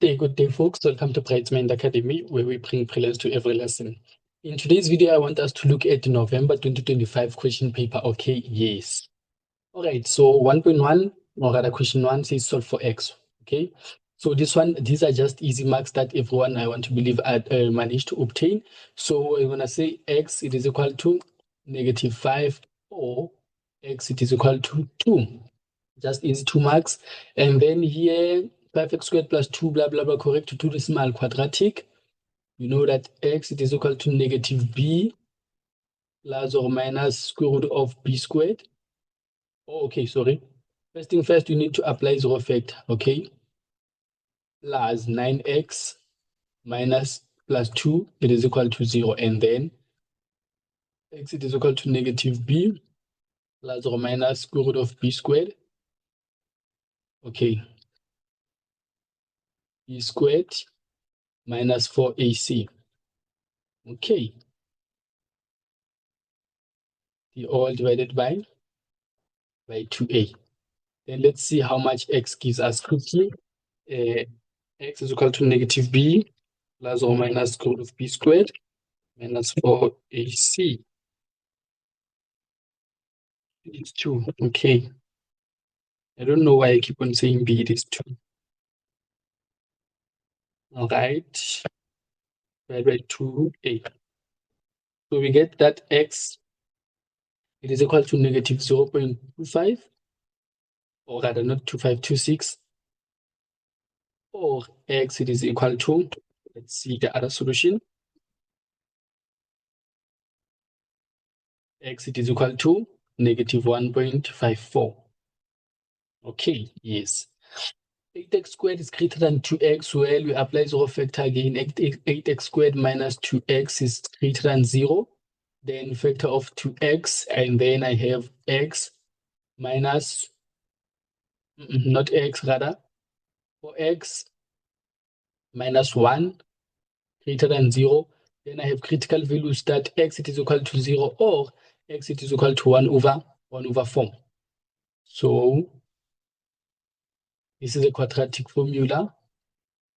Good day, folks. Welcome to Bridesmaid Academy, where we bring brilliance to every lesson. In today's video, I want us to look at the November 2025 question paper. Okay, yes. All right, so 1.1, or rather question 1 says solve for x. Okay, so these are just easy marks that everyone, I want to believe, managed to obtain. So we're going to say x, it is equal to -5, or x, it is equal to 2. Just easy 2 marks. And then here, 5x squared plus 2, blah, blah, blah, correct to 2 decimal quadratic. You know that x, it is equal to -b plus or minus square root of b squared. Oh, okay, sorry. First thing first, you need to apply zero factor, okay? Plus 9x minus plus 2, it is equal to 0. And then x, it is equal to -b plus or minus square root of b squared. Okay. B squared minus 4ac. Okay. The all divided by 2a. Then let's see how much x gives us quickly. X is equal to -b plus or minus square root of b squared minus 4ac. It's 2. Okay. I don't know why I keep on saying b, it is 2. All right. Divided by 2a. So we get that x, it is equal to -0.25, or rather not 2526, or x, it is equal to, let's see the other solution. X, it is equal to -1.54. Okay, yes. 8x squared is greater than 2x. Well, we apply zero factor again. 8x squared minus 2x is greater than 0. Then factor of 2x, and then I have x minus, not x, rather, 4x minus 1 greater than 0. Then I have critical values that x, it is equal to 0, or x, it is equal to 1 over 4. So this is a quadratic formula.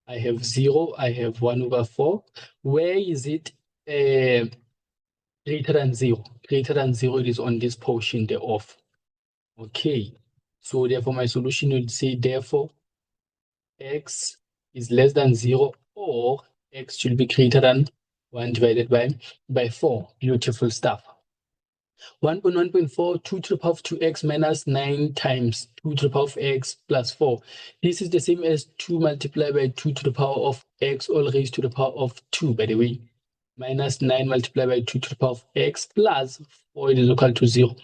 I have 0, I have 1 over 4. Where is it greater than 0? Greater than 0, it is on this portion thereof. Okay, so therefore my solution would say, therefore, x is less than 0, or x should be greater than 1 divided by 4. Beautiful stuff. 1.1.4, 2 to the power of 2x minus 9 times 2 to the power of x plus 4. This is the same as 2 multiplied by 2 to the power of x all raised to the power of 2, by the way. Minus 9 multiplied by 2 to the power of x plus 4, it is equal to 0.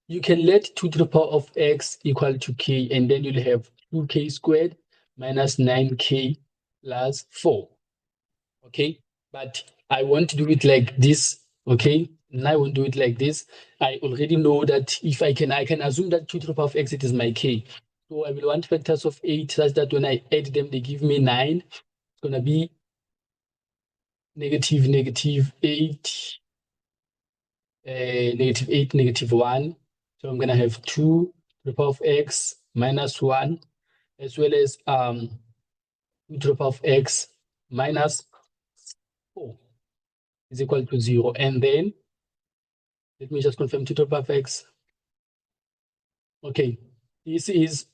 You can let 2 to the power of x equal to k, and then you'll have 2k squared minus 9k plus 4. Okay, but I won't do it like this. Okay, and I won't do it like this. I already know that if I can assume that 2 to the power of x, it is my k. So I will want factors of 8 such that when I add them, they give me 9. It's going to be -8, -8, -1. So I'm going to have 2 to the power of x minus 1, as well as 2 to the power of x minus 4 is equal to 0. And then let me just confirm 2 to the power of x. Okay, this is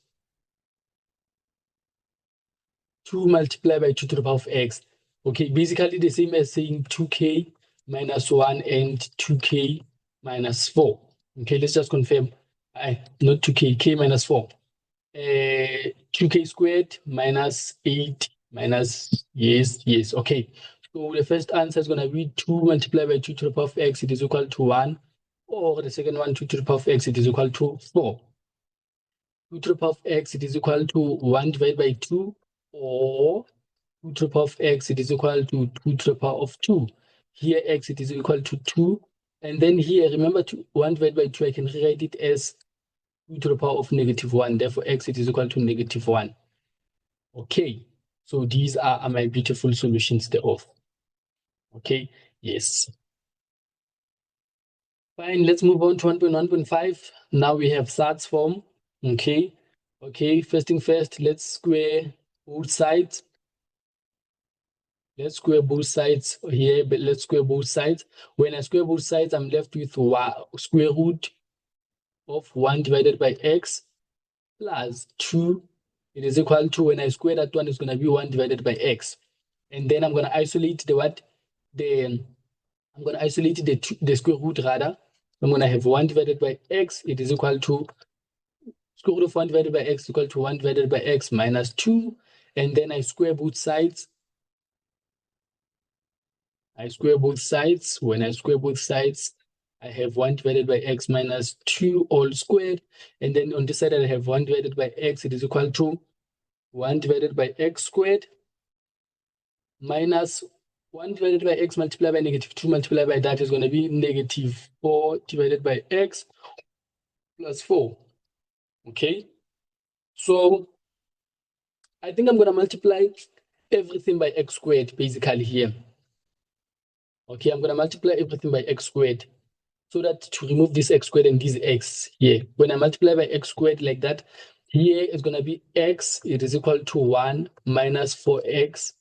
2 multiplied by 2 to the power of x. Okay, basically the same as saying 2k minus 1 and 2k minus 4. Okay, let's just confirm. Not 2k, k minus 4. 2k squared minus 8 minus, yes, okay. So the first answer is going to be 2 multiplied by 2 to the power of x, it is equal to 1. Or the second one, 2 to the power of x, it is equal to 4. 2 to the power of x, it is equal to 1 divided by 2, or 2 to the power of x, it is equal to 2 to the power of 2. Here, x, it is equal to 2. And then here, remember, 1 divided by 2, I can rewrite it as 2 to the power of -1. Therefore, x, it is equal to -1. Okay, so these are my beautiful solutions thereof. Okay, yes. Fine, let's move on to 1.1.5. Now we have SATS form. Okay, first thing first, let's square both sides. Let's square both sides here, but let's square both sides. When I square both sides, I'm left with square root of 1 divided by x plus 2. It is equal to, when I square that one, it's going to be 1 divided by x. And then I'm going to isolate the what? I'm going to isolate the square root rather. I'm going to have 1 divided by x. It is equal to square root of 1 divided by x equal to 1 divided by x minus 2. And then I square both sides. I square both sides. When I square both sides, I have 1 divided by x minus 2 all squared. And then on this side, I have 1 divided by x. It is equal to 1 divided by x squared minus 1 divided by x multiplied by negative 2 multiplied by that is going to be negative 4 divided by x plus 4. Okay? So I think I'm going to multiply everything by x squared basically here. Okay, I'm going to multiply everything by x squared so that to remove this x squared and this x here. When I multiply by x squared like that, here is going to be x, it is equal to 1 minus 4x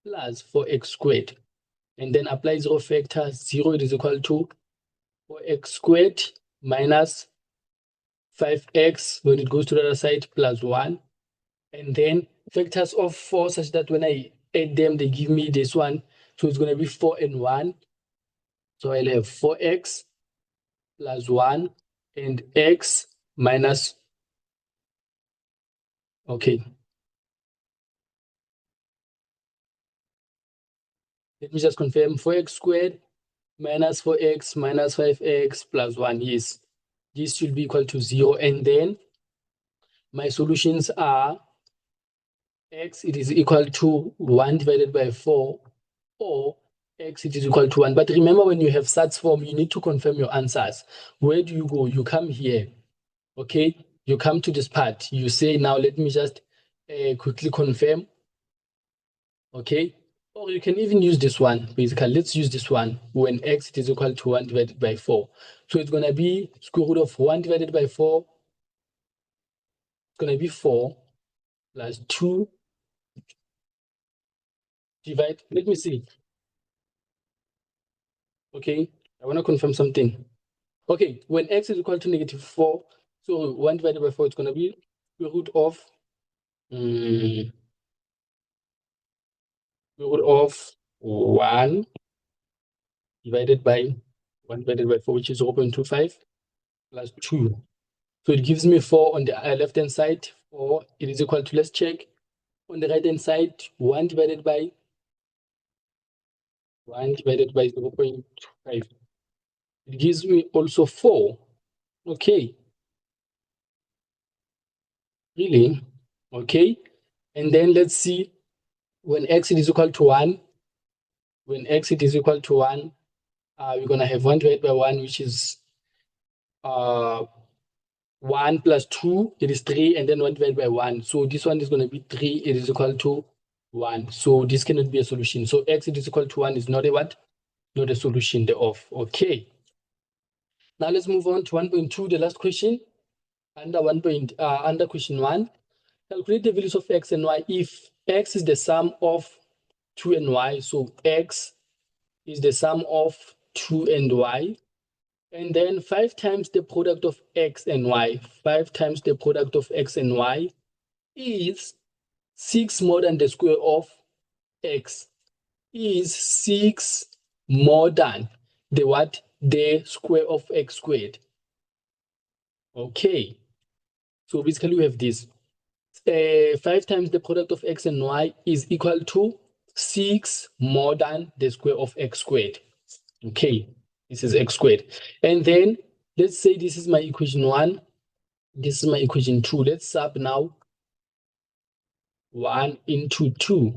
plus 4x squared. And then apply 0 factor, 0, it is equal to 4x squared minus 5x when it goes to the other side plus 1. And then factors of 4 such that when I add them, they give me this one. So it's going to be 4 and 1. So I'll have 4x plus 1 and x minus, okay. Let me just confirm, 4x squared minus 4x minus 5x plus 1, yes. This should be equal to 0. And then my solutions are x, it is equal to 1 divided by 4, or x, it is equal to 1. But remember, when you have such form, you need to confirm your answers. Where do you go? You come here, okay? You come to this part. You say, now let me just quickly confirm, okay? Or you can even use this one, basically. Let's use this one, when x, it is equal to 1 divided by 4. So it's going to be square root of 1 divided by 4. It's going to be 4 plus 2 divide, let me see. Okay, I want to confirm something. Okay, when x is equal to negative 4, so 1 divided by 4, it's going to be square root of, square root of 1 divided by 1 divided by 4, which is 0.25 plus 2. So it gives me 4 on the left-hand side, 4, it is equal to, let's check, on the right-hand side, 1 divided by 0.25. It gives me also 4. Okay. Really? Okay. And then let's see, when x is equal to 1, when x is equal to 1, we're going to have 1 divided by 1, which is 1 plus 2, it is 3, and then 1 divided by 1. So this one is going to be 3, it is equal to 1. So this cannot be a solution. So x is equal to 1 is not a what? Not a solution thereof. Okay. Now let's move on to 1.2, the last question. Under question 1, calculate the values of x and y if x is the sum of 2 and y. So x is the sum of 2 and y. And then 5 times the product of x and y. 5 times the product of x and y is 6 more than the square of x. Is 6 more than the what? The square of x squared. Okay. So basically we have this. 5 times the product of x and y is equal to 6 more than the square of x squared. Okay, this is x squared. And then let's say this is my equation 1. This is my equation 2. Let's sub now 1 into 2.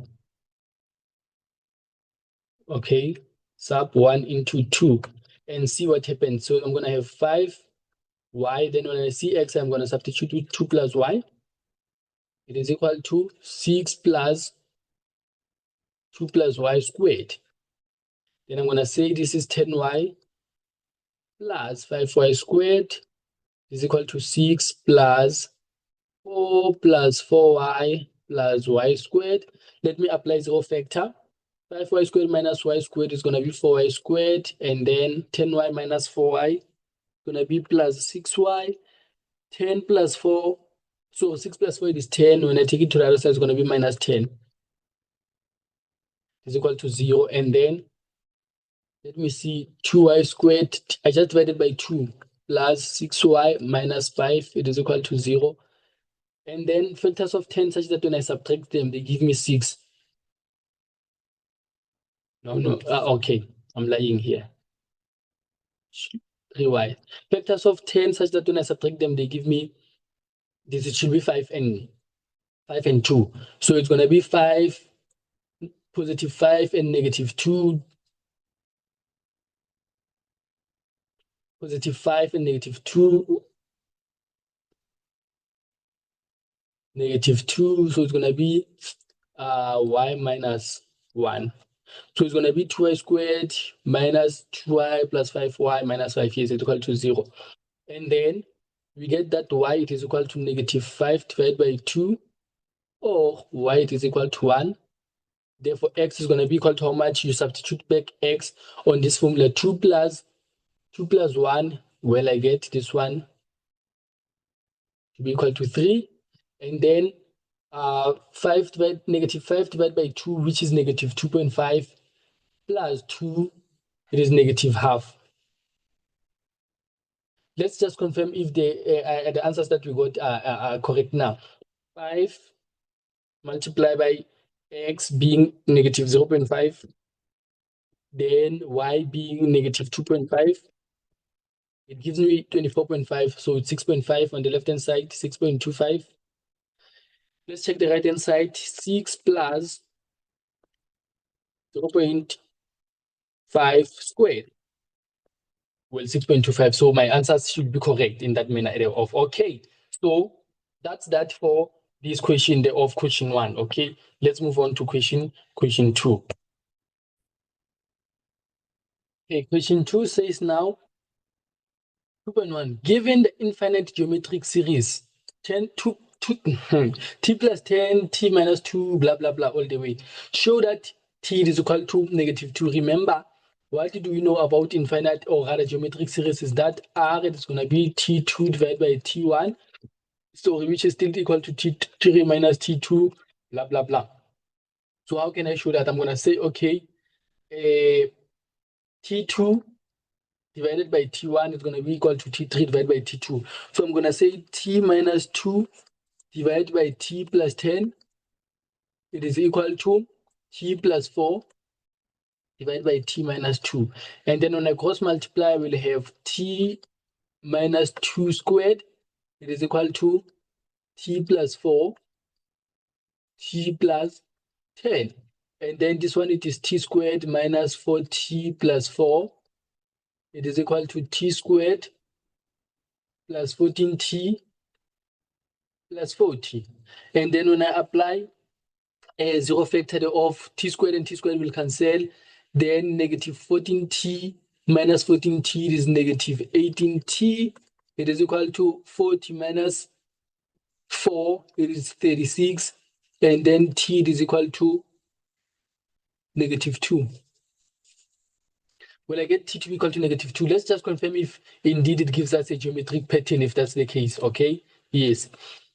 Okay, sub 1 into 2 and see what happens. So I'm going to have 5y. Then when I see x, I'm going to substitute with 2 plus y. It is equal to 6 plus 2 plus y squared. Then I'm going to say this is 10y plus 5y squared is equal to 6 plus 4 plus 4y plus y squared. Let me apply 0 factor. 5y squared minus y squared is going to be 4y squared, and then 10y minus 4y is going to be plus 6y, 10 plus 4, so 6 plus 4 is 10. When I take it to the other side, it's going to be minus 10 is equal to 0. And then let me see, 2y squared, I just divided by 2, plus 6y minus 5, it is equal to 0. And then factors of 10 such that when I subtract them, they give me 6. No, okay, I'm lying here. 3y. Factors of 10 such that when I subtract them, they give me, this it should be 5 and 2. So it's going to be 5, positive 5 and negative 2, positive 5 and negative 2, negative 2. So it's going to be y minus 1. So it's going to be 2y squared minus 2y plus 5y minus 5 is equal to 0. And then we get that y it is equal to negative 5 divided by 2, or y it is equal to 1. Therefore, x is going to be equal to how much? You substitute back x on this formula, 2 plus 1. Well, I get this one to be equal to 3. And then negative 5 divided by 2, which is negative 2.5, plus 2, it is negative half. Let's just confirm if the answers that we got are correct now. 5 multiplied by x being negative 0.5, then y being negative 2.5. It gives me 24.5, so it's 6.5 on the left-hand side, 6.25. Let's check the right-hand side, 6 plus 0.5 squared. Well, 6.25, so my answers should be correct in that manner of, okay. So that's that for this question of question 1, okay? Let's move on to question 2. Okay, question 2 says now, 2.1, given the infinite geometric series, 10 to t plus 10, t minus 2, blah, blah, blah, all the way. Show that t is equal to negative 2. Remember, what do we know about infinite or rather geometric series is that r is going to be t2 divided by t1, so which is still equal to t3 minus t2, blah, blah, blah. So how can I show that? I'm going to say, okay, t2 divided by t1 is going to be equal to t3 divided by t2. So I'm going to say t minus 2 divided by t plus 10, it is equal to t plus 4 divided by t minus 2. And then on a cross multiply, we'll have t minus 2 squared, it is equal to t plus 4, t plus 10. And then this one, it is t squared minus 4t plus 4, it is equal to t squared plus 14t plus 4t. And then when I apply a zero factor of t squared and t squared will cancel, then negative 14t minus 14t is negative 18t. It is equal to 40 minus 4, it is 36. And then t is equal to negative 2. When I get t to be equal to negative 2, let's just confirm if indeed it gives us a geometric pattern, if that's the case, okay? Yes.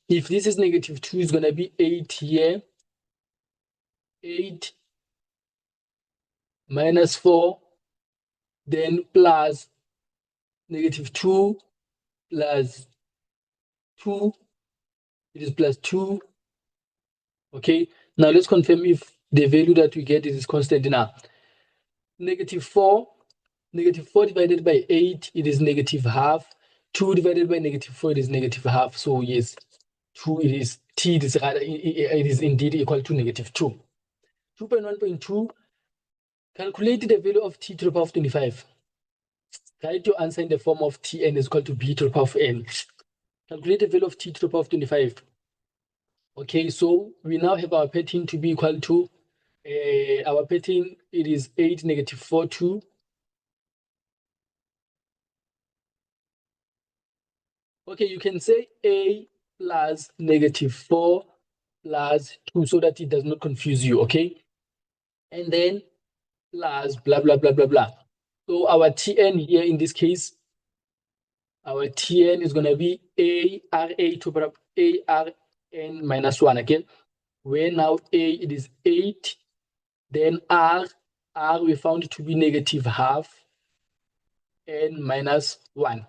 If this is negative 2, it's going to be 8 here. 8 minus 4, then plus negative 2 plus 2, it is plus 2. Okay, now let's confirm if the value that we get is constant now. Negative 4 divided by 8, it is negative half. 2 divided by negative 4, it is negative half. So yes, 2 it is, t it is rather, it is indeed equal to negative 2. 2.1.2, calculate the value of t to the power of 25. Write your answer in the form of Tn is equal to b to the power of n. Calculate the value of t to the power of 25. Okay, so we now have our pattern to be equal to, our pattern, it is 8, negative 4, 2. Okay, you can say a plus negative 4 plus 2 so that it does not confuse you, okay? and then plus blah, blah, blah, blah, blah. So our Tn here in this case, our Tn is going to be ARA to power ARn minus 1 again, where now A it is 8, then R we found it to be negative half, n minus 1.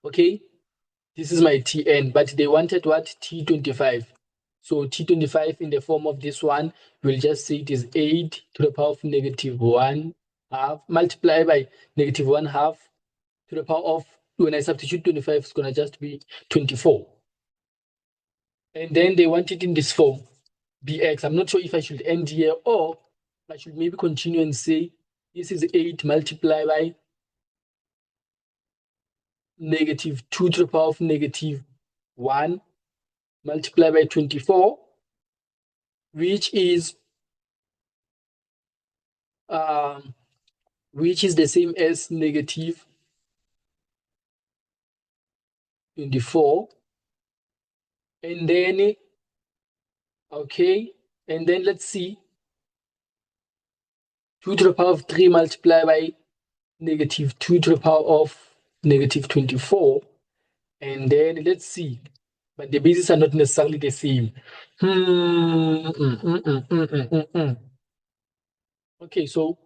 Okay, this is my Tn, but they wanted what? T25. So T25 in the form of this one, we'll just say it is 8 to the power of negative 1 half, multiplied by negative 1 half to the power of, when I substitute 25, it's going to just be 24. And then they want it in this form, bx. I'm not sure if I should end here or I should maybe continue and say this is 8 multiplied by negative 2 to the power of negative 1 multiplied by 24, which is the same as negative 24. And then, okay, and then let's see, 2 to the power of 3 multiplied by negative 2 to the power of negative 24. And then let's see, but the bases are not necessarily the same. Okay, so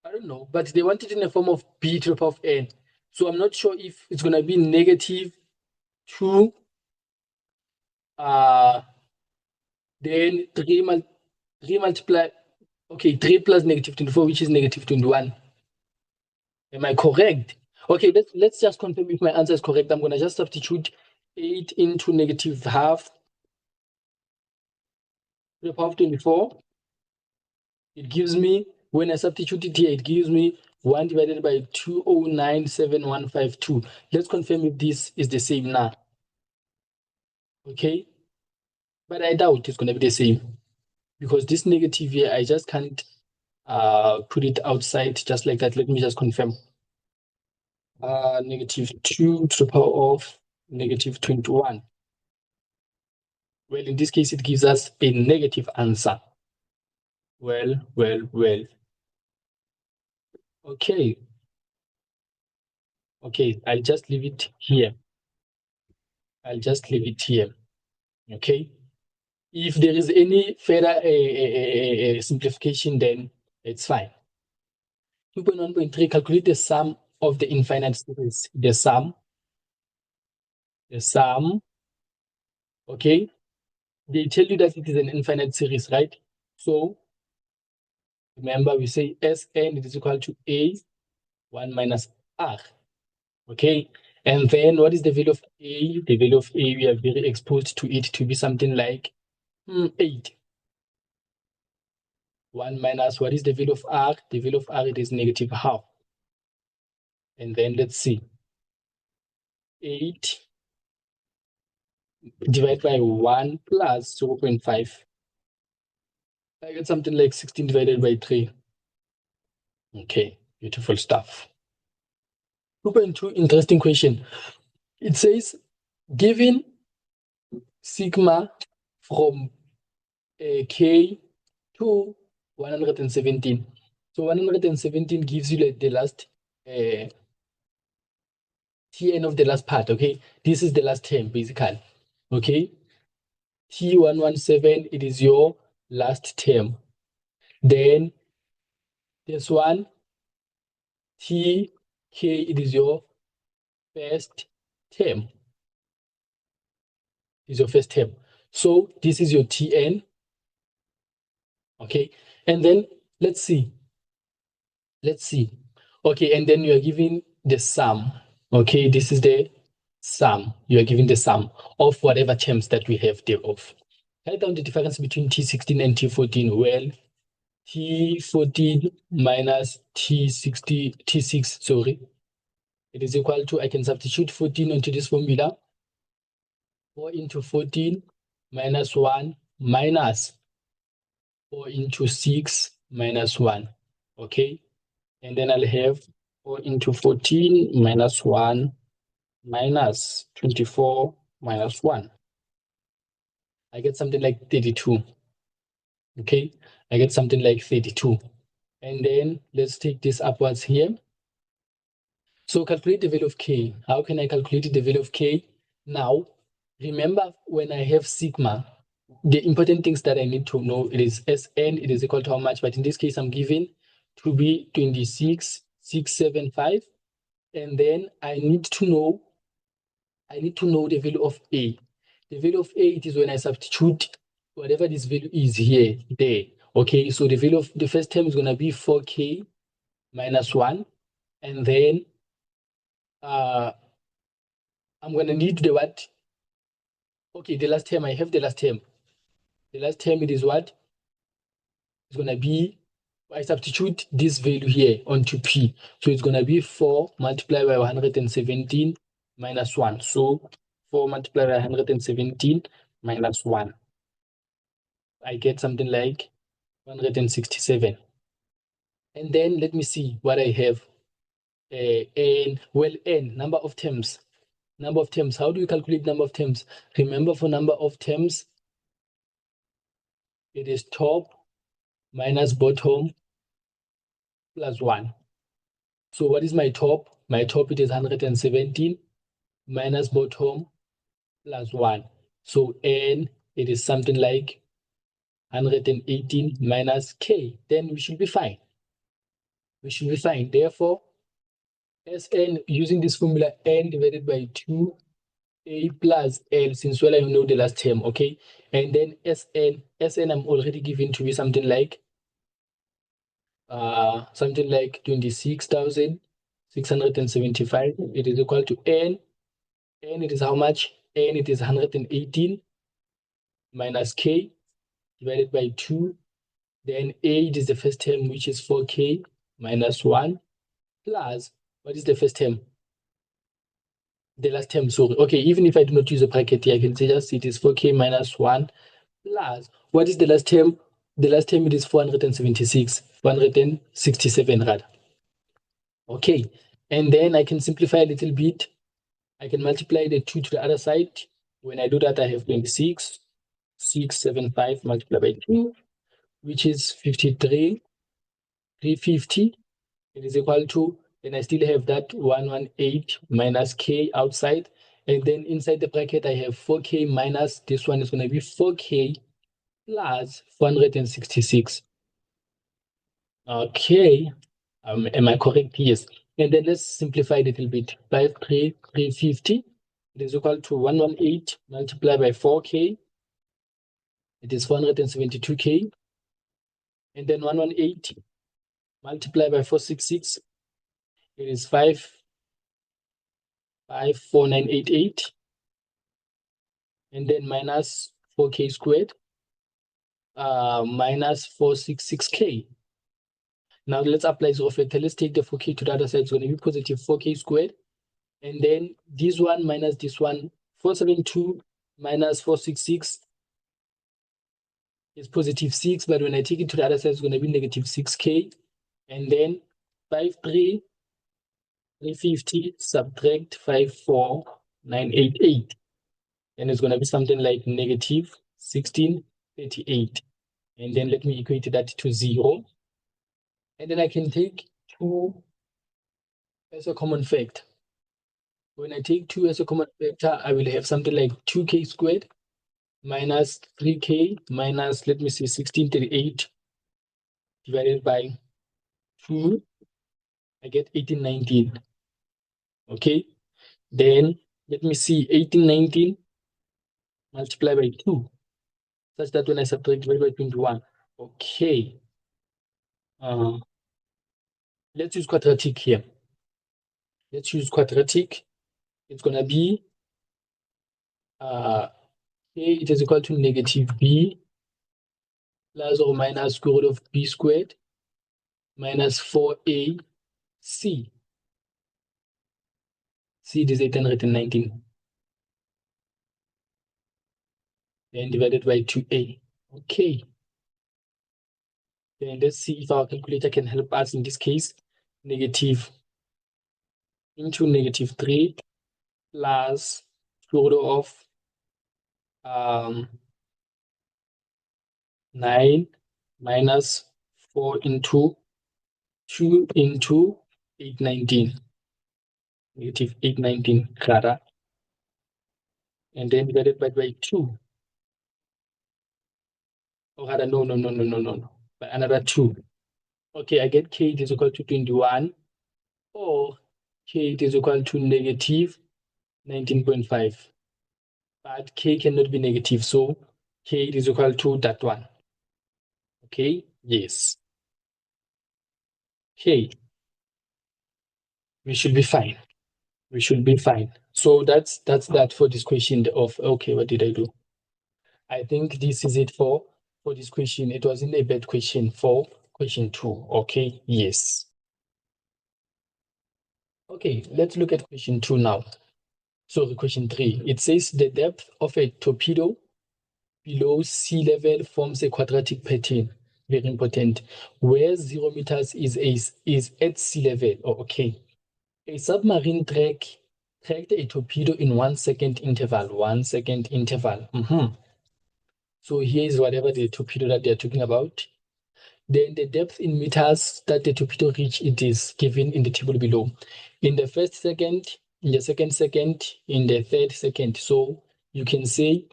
I don't know, but they want it in the form of b to the power of n. So I'm not sure if it's going to be negative 2, then 3 multiply, okay, 3 plus negative 24, which is negative 21. Am I correct? Okay, let's just confirm if my answer is correct. I'm going to just substitute 8 into negative half to the power of 24. It gives me, when I substitute it here, it gives me 1 divided by 2097152. Let's confirm if this is the same now. Okay, but I doubt it's going to be the same, because this negative here, I just can't put it outside just like that. Let me just confirm. Negative 2 to the power of negative 21. Well, in this case, it gives us a negative answer. Well. Okay. Okay, I'll just leave it here. Okay. If there is any further simplification, then it's fine. 2.1.3, calculate the sum of the infinite series. The sum, okay? They tell you that it is an infinite series, right? So remember, we say Sn is equal to A, 1 minus R, okay? And then what is the value of A? The value of A, we are very exposed to it to be something like 8. 1 minus, what is the value of R? The value of R, it is negative half. And then let's see, 8 divided by 1 plus 0.5. I get something like 16 divided by 3. Okay, beautiful stuff. 2.2, interesting question. It says, given sigma from K to 117. So 117 gives you like the last Tn of the last part, okay? This is the last term, basically, okay? T117, it is your last term. Then this one, Tk, it is your first term. Is your first term. So this is your Tn, okay? And then let's see. Okay, and then you are giving the sum. Okay, this is the sum. You are giving the sum of whatever terms that we have thereof. Write down the difference between T16 and T14. Well, T14 minus T6, sorry. It is equal to, I can substitute 14 into this formula. 4 into 14 minus 1 minus 4 into 6 minus 1. Okay, and then I'll have 4 into 14 minus 1 minus 24 minus 1. I get something like 32. Okay, I get something like 32. And then let's take this upwards here. So calculate the value of k. How can I calculate the value of k? Now, remember when I have sigma, the important things that I need to know, it is Sn, it is equal to how much, but in this case, I'm given to be 26,675. And then I need to know the value of A. The value of A, it is when I substitute whatever this value is here, there. Okay, so the value of the first term is going to be 4k minus 1. And then I'm going to need the what? Okay, the last term, I have the last term. The last term, it is what? It's going to be, I substitute this value here onto P. So it's going to be 4 multiplied by 117 minus 1. So 4 multiplied by 117 minus 1. I get something like 167. And then let me see what I have. N, number of terms. Number of terms. How do you calculate number of terms? Remember, for number of terms, it is top minus bottom plus 1. So what is my top? My top, it is 117 minus bottom plus 1. So N, it is something like 118 minus K. Then we should be fine. We should be fine. Therefore, Sn, using this formula, N divided by 2A plus L, since well I know the last term, okay? And then Sn I'm already given to be something like 26,675. It is equal to N. N, it is how much? N, it is 118 minus K divided by 2. Then A, it is the first term, which is 4K minus 1 plus, what is the first term? The last term, sorry. Okay, even if I do not use a bracket here, I can say just it is 4K minus 1 plus, what is the last term? The last term, it is 467 rather. Okay, and then I can simplify a little bit. I can multiply the 2 to the other side. When I do that, I have 26,675 multiplied by 2, which is 53,350. It is equal to, then I still have that 118 minus K outside. And then inside the bracket, I have 4K minus, this one is going to be 4K plus 466. Okay. Am I correct? Yes. And then let's simplify it a little bit. 53,350. It is equal to 118 multiplied by 4K. It is 472K. And then 118 multiplied by 466. It is 54988. And then minus 4K squared. Minus 466K. Now let's apply zero factor. Let's take the 4K to the other side. It's going to be positive 4K squared. And then this one minus this one, 472 minus 466 is positive 6. But when I take it to the other side, it's going to be negative 6K. And then 53,350 subtract 54988. And it's going to be something like negative 1638. And then let me equate that to 0. And then I can take 2 as a common factor. When I take 2 as a common factor, I will have something like 2K squared minus 3K minus, let me see, 1638 divided by 2. I get 1819. Okay. Then let me see, 1819 multiplied by 2, such that when I subtract, divide by 21. Okay. Let's use quadratic here. Let's use quadratic. It's going to be K, it is equal to negative B plus or minus square root of B squared minus 4AC. C, it is 819. Then divided by 2A. Okay. Then let's see if our calculator can help us in this case. Negative into negative 3 plus square root of 9 minus 4 into 2 into 819, negative 819 rada, and then divided by 2. Oh, rada, no, by another 2. Okay, I get k is equal to 21, or k is equal to negative 19.5. But k cannot be negative, so k is equal to that one. Okay, yes. Okay, we should be fine. We should be fine. So that's that for this question of, okay, what did I do? I think this is it for this question. It wasn't a bad question for question 2. Okay, yes. Okay, let's look at question 2 now. So the question 3, it says the depth of a torpedo below sea level forms a quadratic pattern. Very important. Where 0 meters is at sea level. Oh, okay. A submarine tracked a torpedo in 1 second interval. 1 second interval. So here is whatever the torpedo that they're talking about. Then the depth in meters that the torpedo reached, it is given in the table below. In the first second, in the second second, in the third second. So you can say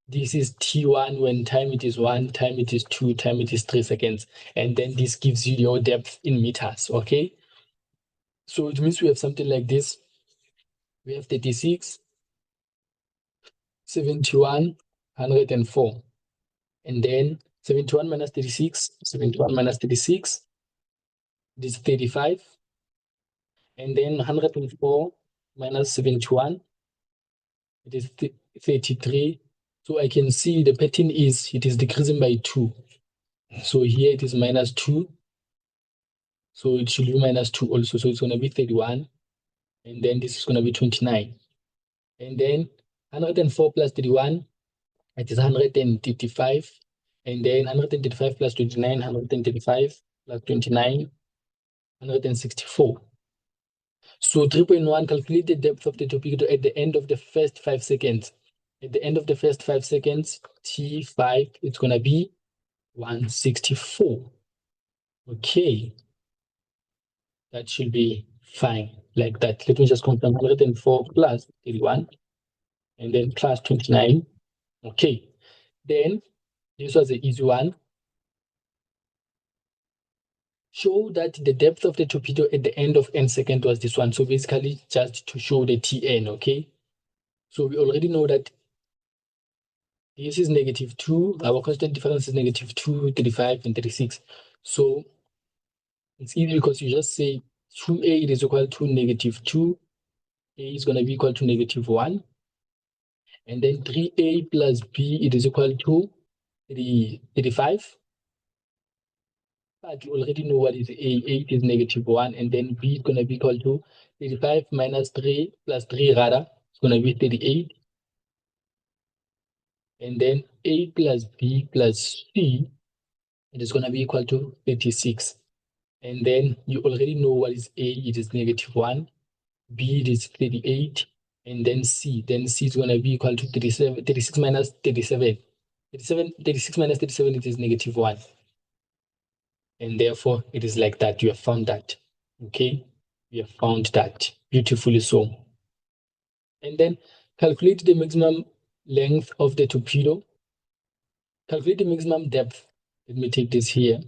this is T1 when time it is 1, time it is 2, time it is 3 seconds. And then this gives you your depth in meters, okay? So it means we have something like this. We have 36, 71, 104. And then 71 minus 36, 71 minus 36, this is 35. And then 104 minus 71, it is 33. So I can see the pattern is, it is decreasing by 2. So here it is minus 2. So it should be minus 2 also. So it's going to be 31. And then this is going to be 29. And then 104 plus 31, it is 135. And then 135 plus 29, 135 plus 29, 164. So 3.1, calculate the depth of the torpedo at the end of the first 5 seconds. At the end of the first 5 seconds, T5, it's going to be 164. Okay. That should be fine, like that. Let me just confirm 104 plus 31, and then plus 29. Okay. Then, this was an easy one. Show that the depth of the torpedo at the end of n second was this one. So basically, just to show the Tn, okay? So we already know that this is negative 2. Our constant difference is negative 2, 35, and 36. So it's easy because you just say 2a is equal to negative 2. A is going to be equal to negative 1. And then 3a plus b, it is equal to 35. But you already know what is a. 8 is negative 1. And then b is going to be equal to 35 minus 3 plus 3 rather. It's going to be 38. And then a plus b plus c, it is going to be equal to 36. And then you already know what is a. It is negative 1. B, it is 38. And then c. Then c is going to be equal to 37. 36 minus 37. 36 minus 37, it is negative 1. And therefore, it is like that. You have found that. Okay? You have found that. Beautifully so. And then calculate the maximum length of the torpedo. Calculate the maximum depth. Let me take this here.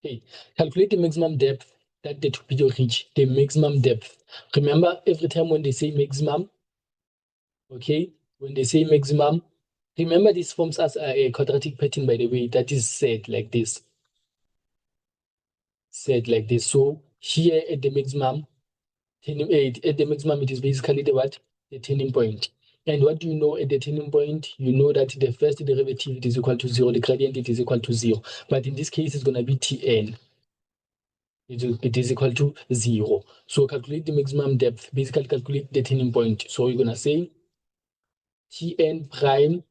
Okay. Calculate the maximum depth that the torpedo reached. The maximum depth. Remember, every time when they say maximum, okay, when they say maximum, remember this forms as a quadratic pattern, by the way, that is said like this. Said like this. So here at the maximum, at the maximum, it is basically the what? The turning point. And what do you know at the turning point? You know that the first derivative it is equal to 0, the gradient it is equal to 0. But in this case, it's going to be Tn. It is equal to 0. So calculate the maximum depth. Basically, calculate the turning point. So you're going to say Tn prime,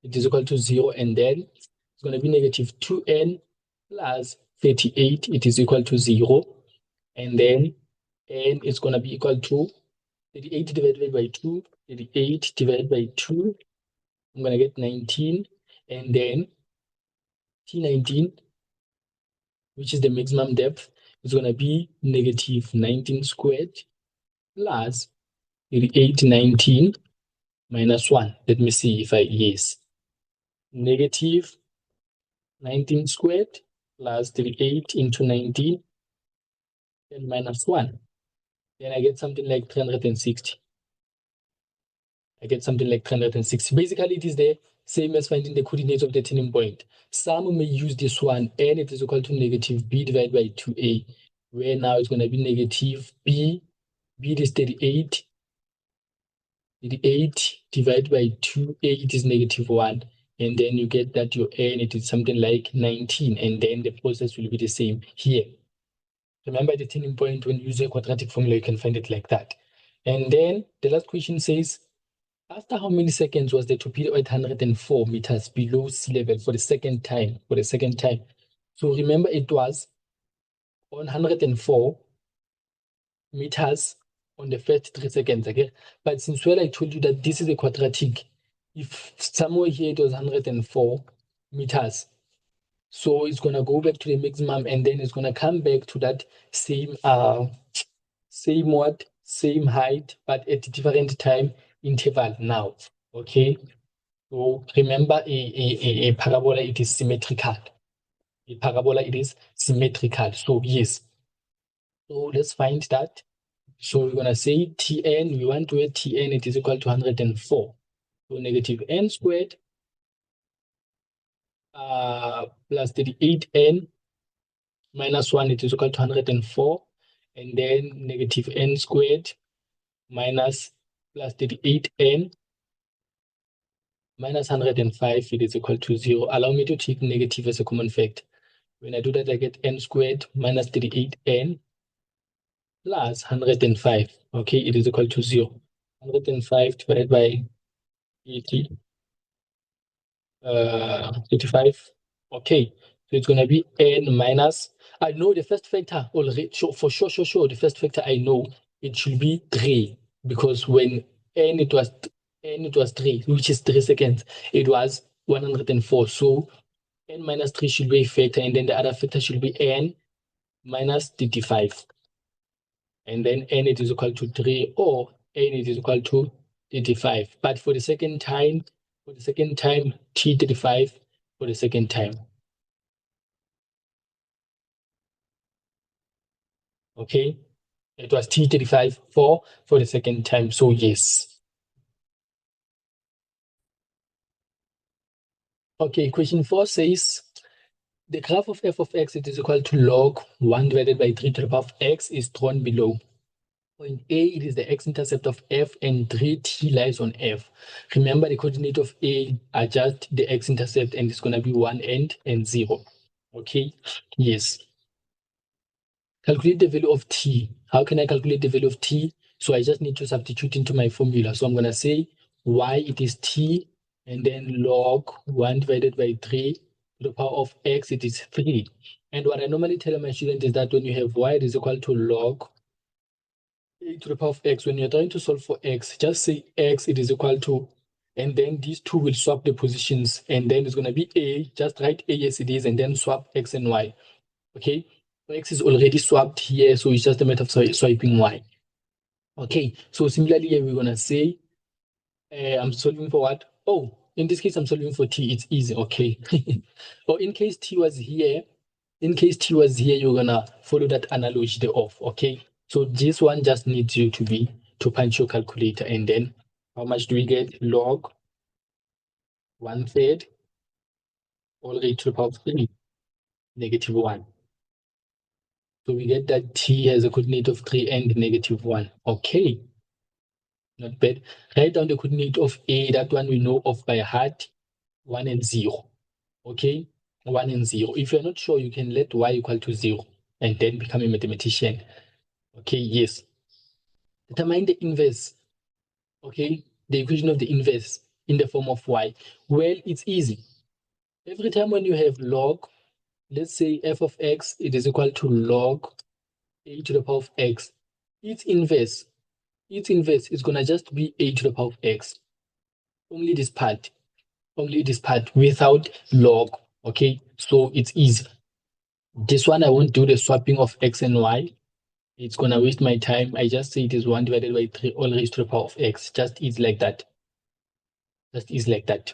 it is equal to 0. And then it's going to be negative 2n plus 38. It is equal to 0. And then n is going to be equal to 38 divided by 2, 38 divided by 2, I'm going to get 19. and then T19, which is the maximum depth, is going to be negative 19 squared plus 3819 minus 1. Let me see if I, yes. Negative 19 squared plus 38 into 19 and minus 1. Then I get something like 360. I get something like 360. Basically, it is the same as finding the coordinates of the turning point. Some may use this one, and it is equal to negative b divided by 2a, where now it's going to be negative b. B is 38. 38 divided by 2a, it is negative 1. And then you get that your n, it is something like 19. And then the process will be the same here. Remember the turning point, when you use a quadratic formula, you can find it like that. And then the last question says, after how many seconds was the torpedo at 104 meters below sea level for the second time? So remember, it was on 104 meters on the first 3 seconds, okay? But since I told you that this is a quadratic, if somewhere here it was 104 meters, so it's gonna go back to the maximum, and then it's gonna come back to that same same height, but at a different time interval now. Okay. So remember, a parabola, it is symmetrical. A parabola, it is symmetrical. So yes. So let's find that. So we're gonna say Tn, we want to get Tn, it is equal to 104. So negative n squared plus 38n minus 1, it is equal to 104. And then negative n squared minus plus 38n minus 105, it is equal to 0. Allow me to take negative as a common factor. When I do that, I get n squared minus 38n plus 105. Okay, it is equal to 0. 105 divided by 80, 35. Okay, so it's going to be n minus, I know the first factor already, for sure, the first factor I know it should be 3, because when n it was 3, which is 3 seconds, it was 104. So n minus 3 should be a factor, and then the other factor should be n minus 35. And then n it is equal to 3, or n it is equal to 35. But for the second time, T35 for the second time. Okay, it was T35 for the second time. So yes. Okay, question 4 says, the graph of f of x, it is equal to log 1 divided by 3 to the power of x is drawn below. Point A, it is the x-intercept of f, and 3t lies on f. Remember, the coordinate of A are just the x-intercept, and it's going to be 1 and 0. Okay, yes. Calculate the value of t. How can I calculate the value of t? So I just need to substitute into my formula. So I'm going to say y, it is t, and then log 1 divided by 3 to the power of x, it is 3. And what I normally tell my students is that when you have y, it is equal to log a to the power of x, when you're trying to solve for x, just say x, it is equal to, and then these two will swap the positions, and then it's going to be a, just write a as it is, and then swap x and y. Okay, x is already swapped here, so it's just a matter of swiping y. Okay, so similarly here we're going to say I'm solving for what? Oh, in this case I'm solving for t. It's easy. Okay. Or in case t was here, you're gonna follow that analogy there of. Okay, so this one just needs you to punch your calculator, and then how much do we get? Log 1/3 all raised to the power of 3, negative 1. So we get that t has a coordinate of 3 and negative 1. Okay, not bad. Write down the coordinate of a, that one we know of by heart, 1 and 0. Okay, 1 and 0. If you're not sure, you can let y equal to 0 and then become a mathematician. Okay, yes. Determine the inverse. Okay, the equation of the inverse in the form of y. Well, it's easy. Every time when you have log, let's say f of x, it is equal to log a to the power of x. Its inverse is going to just be a to the power of x. Only this part. only this part without log. Okay, so it's easy. This one I won't do the swapping of x and y. It's gonna waste my time. I just say it is 1 divided by 3 all raised to the power of x. Just easy like that. Just easy like that.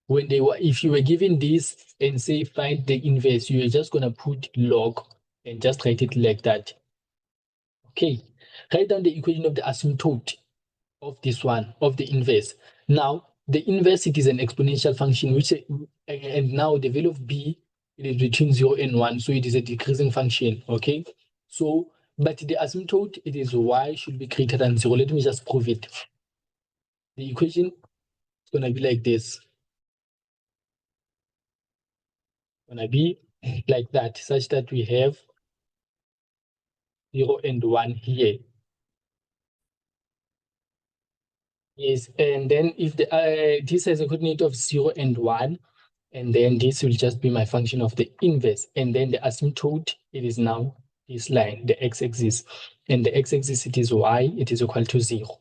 When they were, if you were given this and say find the inverse, you're just gonna put log and just write it like that. Okay, write down the equation of the asymptote of this one, of the inverse. Now, the inverse, it is an exponential function, which, and now the value of b, it is between 0 and 1, so it is a decreasing function, okay? So, but the asymptote, it is y should be greater than 0. Let me just prove it. The equation is going to be like this. Going to be like that, such that we have 0 and 1 here. Yes, and then if the this has a coordinate of 0 and 1, and then this will just be my function of the inverse. And then the asymptote, it is now this line, the x-axis. And the x-axis, it is y, it is equal to 0.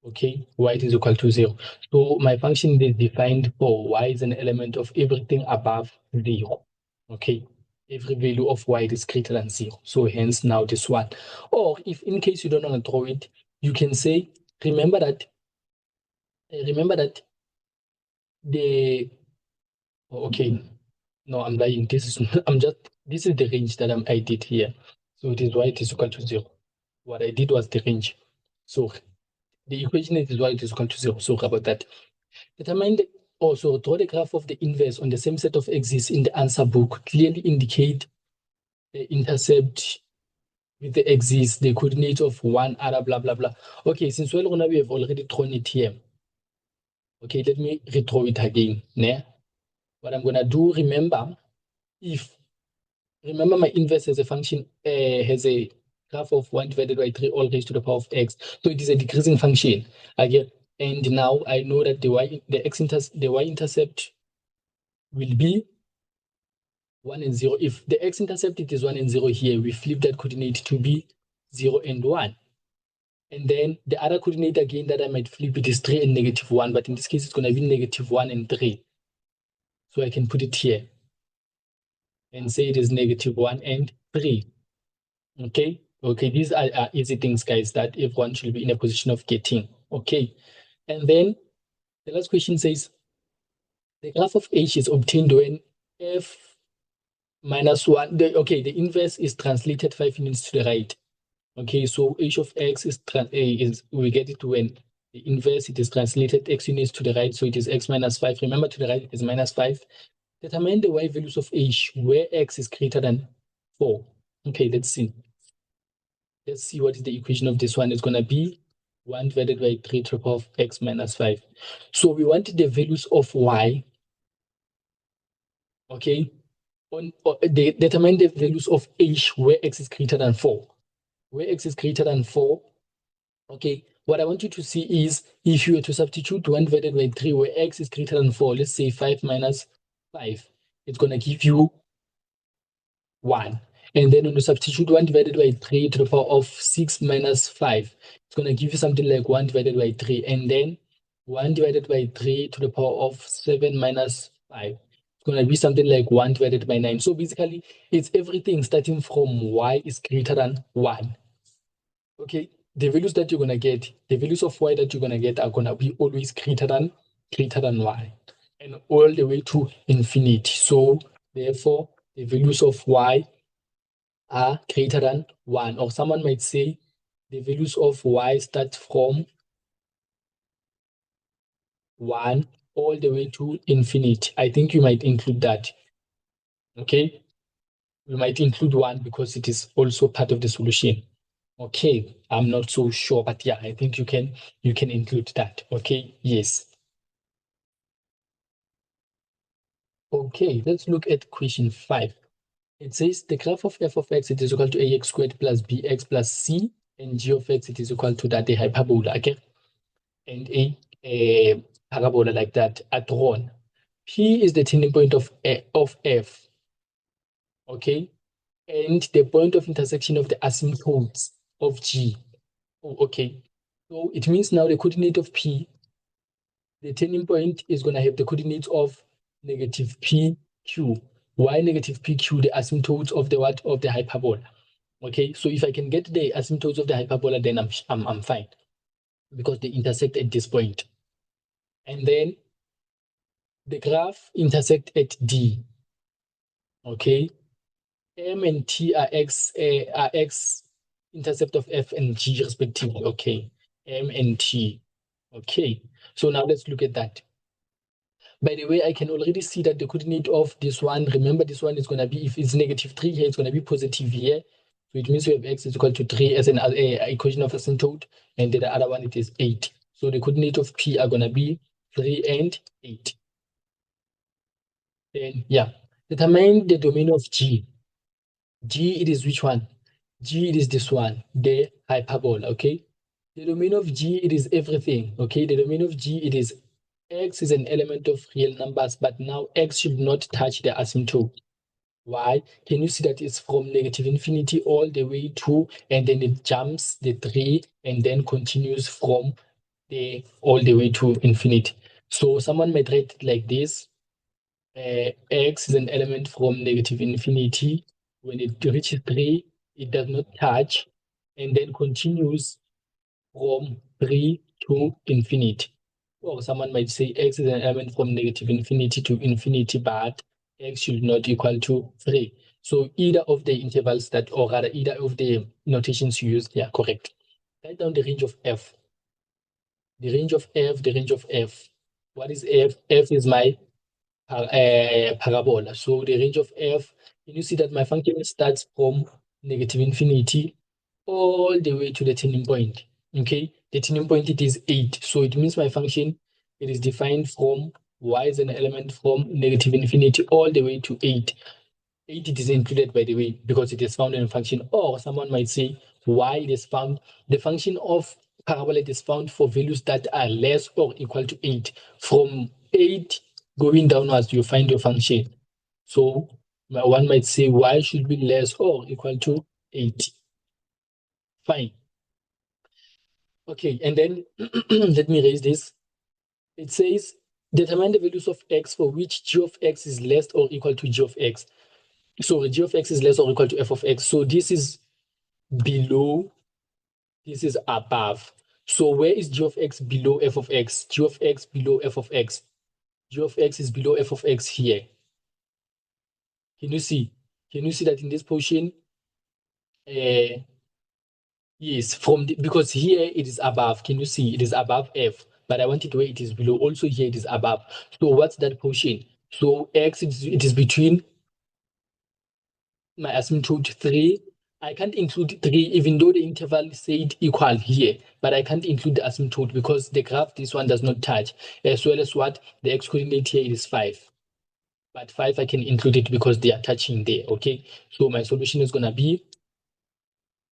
Okay, y is equal to 0. So my function is defined for y is an element of everything above 0. Okay, every value of y is greater than 0. So hence now this one. Or if in case you don't want to draw it, you can say, remember that the, okay, no, I'm lying. This is this is the range that I did here. So it is y is equal to 0. What I did was the range. So the equation is y is equal to 0. So about that. Determine also draw the graph of the inverse on the same set of axes in the answer book. Clearly indicate the intercept with the axis, the coordinate of one other, blah, blah, blah. Okay, since we have already drawn it here. Okay, let me redraw it again. Ne? What I'm gonna do, remember my inverse has a function, has a graph of 1 divided by 3 all raised to the power of x. So it is a decreasing function. Again, and now I know that the y-intercept will be 1 and 0. If the x-intercept it is 1 and 0 here, we flip that coordinate to be 0 and 1. And then the other coordinate again that I might flip it is 3 and -1, but in this case it's going to be -1 and 3. So I can put it here and say it is -1 and 3. Okay, these are easy things, guys, that everyone should be in a position of getting. Okay, and then the last question says, the graph of h is obtained when f minus 1, the inverse is translated 5 units to the right. Okay, so h of x is we get it when the inverse, it is translated x units to the right, so it is x minus 5. Remember, to the right is -5. Determine the y values of h where x is greater than 4. Okay, let's see. Let's see what is the equation of this one. It's going to be 1 divided by 3 to the power of x minus 5. So we want the values of y. Okay, determine the values of h where x is greater than 4. Where x is greater than 4, okay, what I want you to see is if you were to substitute 1 divided by 3 where x is greater than 4, let's say 5 minus 5, it's going to give you 1. And then when you substitute 1 divided by 3 to the power of 6 minus 5, it's going to give you something like 1 divided by 3. And then 1 divided by 3 to the power of 7 minus 5. It's going to be something like 1 divided by 9. So basically, it's everything starting from y is greater than 1. Okay, the values that you're going to get, the values of y that you're going to get are going to be always greater than y, and all the way to infinity. So therefore, the values of y are greater than 1. Or someone might say the values of y start from 1 all the way to infinity. I think you might include that. Okay, you might include 1 because it is also part of the solution. Okay, I'm not so sure, but yeah, I think you can include that. Okay, yes. Okay, let's look at question 5. It says the graph of f of x, it is equal to ax squared plus bx plus c, and g of x, it is equal to that, a hyperbola, okay? And a parabola like that are drawn. P is the turning point of f, okay? And the point of intersection of the asymptotes of g. Oh, okay. So it means now the coordinate of P the turning point is going to have the coordinates of negative PQ. Why negative PQ? The asymptotes of the what? Of the hyperbola. Okay, so if I can get the asymptotes of the hyperbola, then I'm fine because they intersect at this point. And then the graph intersect at D. Okay, M and T are x intercept of F and G respectively. Okay, M and T. Okay, so now let's look at that. By the way, I can already see that the coordinate of this one, remember this one is going to be, if it's negative 3 here, it's going to be positive here. So it means we have x is equal to 3 as an equation of asymptote, and the other one, it is 8. So the coordinate of P are going to be 3 and 8. Then, yeah, determine the domain of G. G, it is which one? G, it is this one, the hyperbola, okay? The domain of G, it is everything, okay? The domain of G, it is x is an element of real numbers, but now x should not touch the asymptote. Why? Can you see that it's from negative infinity all the way to, and then it jumps the 3 and then continues from the all the way to infinity. So someone might write it like this. X is an element from negative infinity. When it reaches 3, it does not touch and then continues from 3 to infinity. Or someone might say x is an element from negative infinity to infinity, but x should not equal to 3. So either of the intervals that, or rather either of the notations you use, they are correct. Write down the range of f. The range of f, the range of f. What is f? F is my parabola. So the range of f, can you see that my function starts from negative infinity all the way to the turning point? Okay, the turning point, it is 8. So it means my function, it is defined from y is an element from negative infinity all the way to 8. 8, it is included, by the way, because it is found in a function. Or someone might say y it is found, the function of parabola is found for values that are less or equal to 8. From 8 going downwards, you find your function. So one might say y should be less or equal to 8. Fine. Okay, and then let me raise this. It says determine the values of x for which g of x is less or equal to g of x. So g of x is less or equal to f of x. So this is below, this is above. So where is g of x below f of x? G of x below f of x. G of x is below f of x here. Can you see? Can you see that in this portion? Yes, because here it is above. Can you see? It is above f, but I want it where it is below. Also here it is above. So what's that portion? So x, it is between my asymptote 3. I can't include 3, even though the interval said equal here, but I can't include the asymptote because the graph, this one does not touch, as well as what? The x coordinate here is 5. But 5, I can include it because they are touching there, okay? So my solution is going to be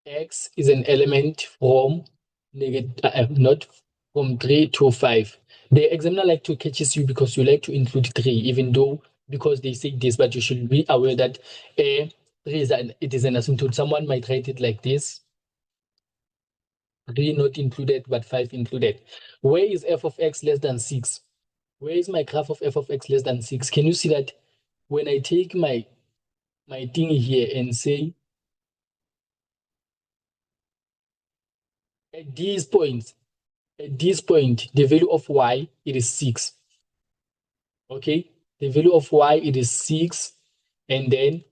x is an element from not from 3 to 5. The examiner like to catches you because you like to include 3, even though because they say this, but you should be aware that 3 it is an asymptote. Someone might write it like this: 3 not included, but 5 included. Where is f of x less than 6? Where is my graph of f of x less than 6? Can you see that when I take my thing here and say at these points, at this point, the value of y, it is 6. Okay, the value of y, it is 6. And then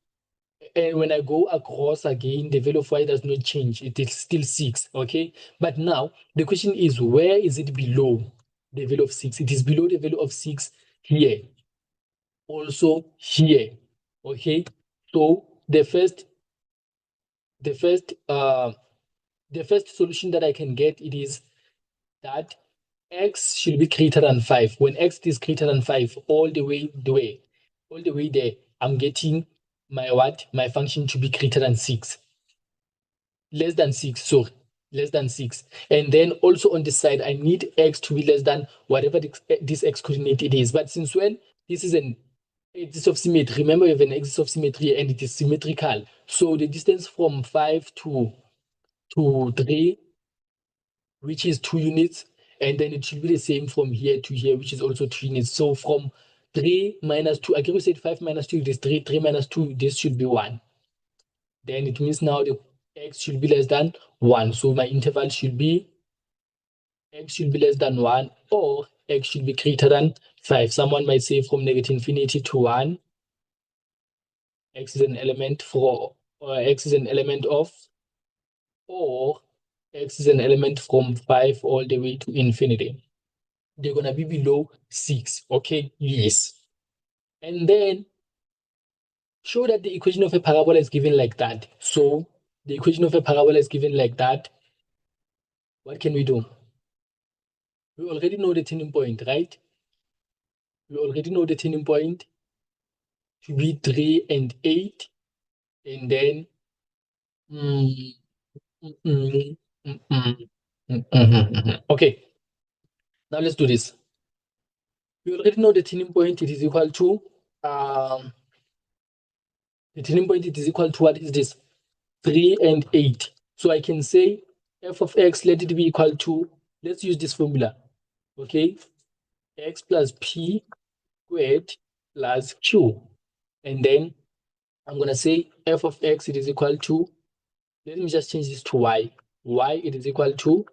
when I go across again, the value of y does not change. It is still 6. Okay, but now the question is, where is it below the value of 6? It is below the value of 6 here. Also here. Okay, so the first solution that I can get, it is that x should be greater than 5. When x is greater than 5, all the way there, I'm getting my what? My function to be greater than 6. Less than 6, sorry. Less than 6. And then also on this side, I need x to be less than whatever this x coordinate it is. But since when this is an axis of symmetry, remember we have an axis of symmetry and it is symmetrical. So the distance from 5 to 3, which is 2 units, And then it should be the same from here to here, which is also 2 units. So from 3 minus 2, again we said 5 minus 2 is 3, 3 minus 2, this should be 1. Then it means now the x should be less than 1. So my interval should be x should be less than 1 or x should be greater than 5. Someone might say from negative infinity to 1, x is an element for, or x is an element of, or x is an element from 5 all the way to infinity. They're going to be below 6. Okay, yes. And then show that the equation of a parabola is given like that. So the equation of a parabola is given like that. What can we do? We already know the turning point, right? We already know the turning point to be 3 and 8. And then okay, now let's do this. We already know the turning point, it is equal to the turning point, it is equal to what is this? 3 and 8. So I can say f of x, let it be equal to, let's use this formula, okay? X plus p squared plus q. And then I'm going to say f of x, it is equal to, let me just change this to y. Y, it is equal to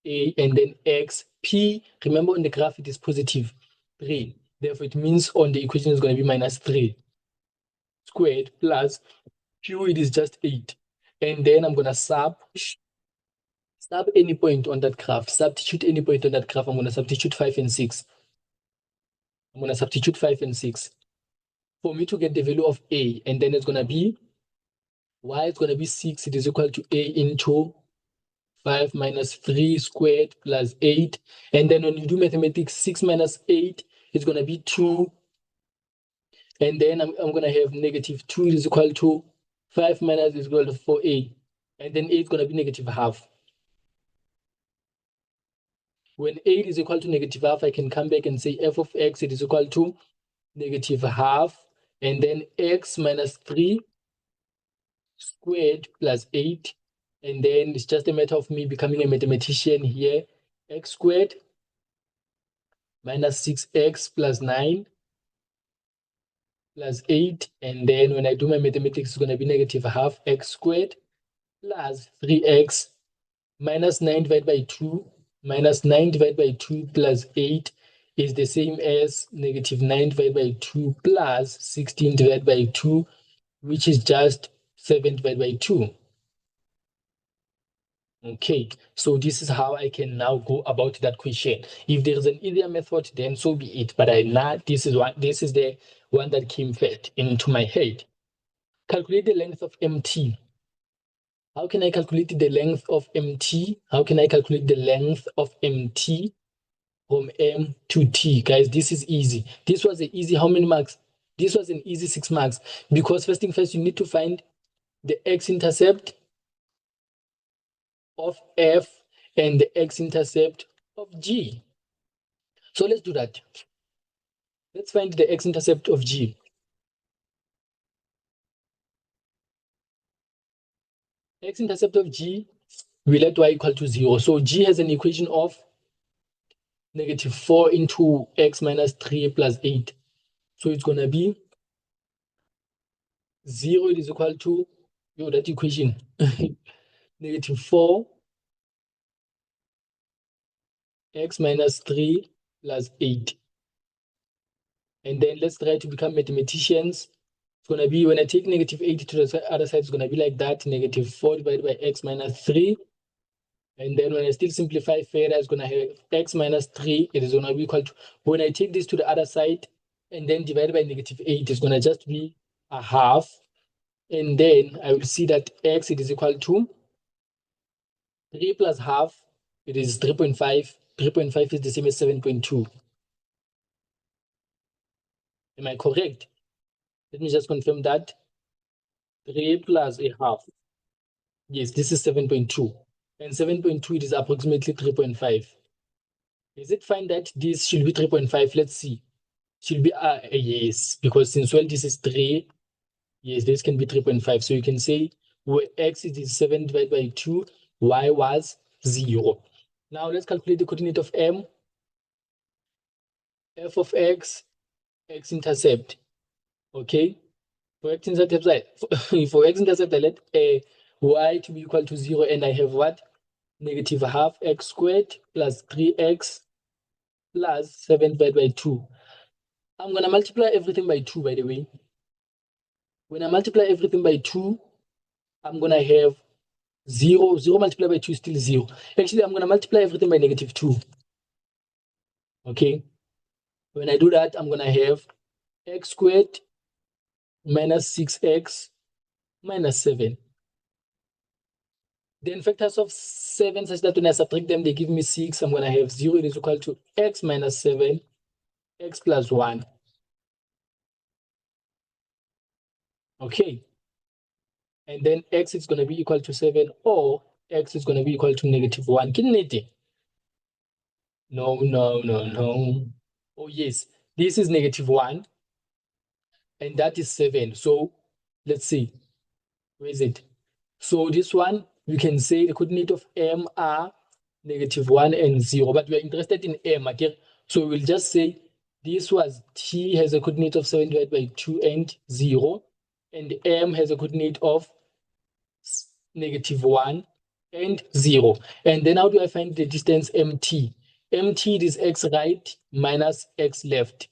a, and then x, p, remember on the graph, it is positive 3. Therefore, it means on the equation is going to be minus 3 squared plus q, it is just 8. And then I'm going to sub any point on that graph, substitute any point on that graph. I'm going to substitute 5 and 6. I'm going to substitute 5 and 6 for me to get the value of a, and then it's going to be y, it's going to be 6, it is equal to a into 5 minus 3 squared plus 8. And then when you do mathematics, 6 minus 8 is going to be 2. And then I'm going to have negative 2 is equal to 5 minus is equal to 4a. And then 8 is going to be negative half. When 8 is equal to negative half, I can come back and say f of x, it is equal to negative half. And then x minus 3 squared plus 8. And then it's just a matter of me becoming a mathematician here. X squared minus 6x plus 9 plus 8. And then when I do my mathematics, it's going to be negative half x squared plus 3x minus 9 divided by 2 minus 9 divided by 2 plus 8 is the same as negative 9 divided by 2 plus 16 divided by 2, which is just 7 divided by 2. Okay, so this is how I can now go about that question. If there is an easier method, then so be it. But this is the one that came first into my head. Calculate the length of MT. How can I calculate the length of MT? How can I calculate the length of MT from M to T? Guys, this is easy. This was an easy, how many marks? This was an easy 6 marks, because first thing first, you need to find the x-intercept of F and the x-intercept of G. So let's do that. Let's find the x-intercept of G. X-intercept of G, we let y equal to 0. So G has an equation of negative 4 into x minus 3 plus 8. So it's going to be 0, it is equal to, that equation, negative 4 x minus 3 plus 8. And then let's try to become mathematicians. It's going to be, when I take negative 8 to the other side, it's going to be like that, negative 4 divided by x minus 3. And then when I still simplify further, it's going to have x minus 3. It is going to be equal to, when I take this to the other side and then divide by negative 8, it's going to just be a half. And then I will see that x, it is equal to 3 plus half, it is 3.5. 3.5 is the same as 7.2. Am I correct? Let me just confirm that. 3 plus a half. Yes, this is 7.2. And 7.2, it is approximately 3.5. Is it fine that this should be 3.5? Let's see. Should be, yes, because since, well, this is 3, yes, this can be 3.5. So you can say where x is 7 divided by 2, y was 0. Now let's calculate the coordinate of M, f of x, x-intercept. Okay, for x-intercept, for x-intercept, I let y to be equal to 0, and I have what? Negative half x squared plus 3x plus 7 divided by 2. I'm going to multiply everything by 2, by the way. When I multiply everything by 2, I'm going to have 0. 0 multiplied by 2 is still 0. Actually, I'm going to multiply everything by negative 2. Okay. When I do that, I'm going to have x squared minus 6x minus 7. Then factors of 7 such that when I subtract them, they give me 6. I'm going to have 0 is equal to x minus 7, x plus 1. Okay. And then x is going to be equal to 7, or x is going to be equal to negative 1. No, no, no, no. Oh, yes. This is negative 1, and that is 7. So let's see. Where is it? So this one, you can say the coordinate of M are negative 1 and 0, but we are interested in M, okay? So we'll just say this was T has a coordinate of 7 divided by 2 and 0, and M has a coordinate of negative 1 and 0. And then how do I find the distance MT? MT is x right minus x left.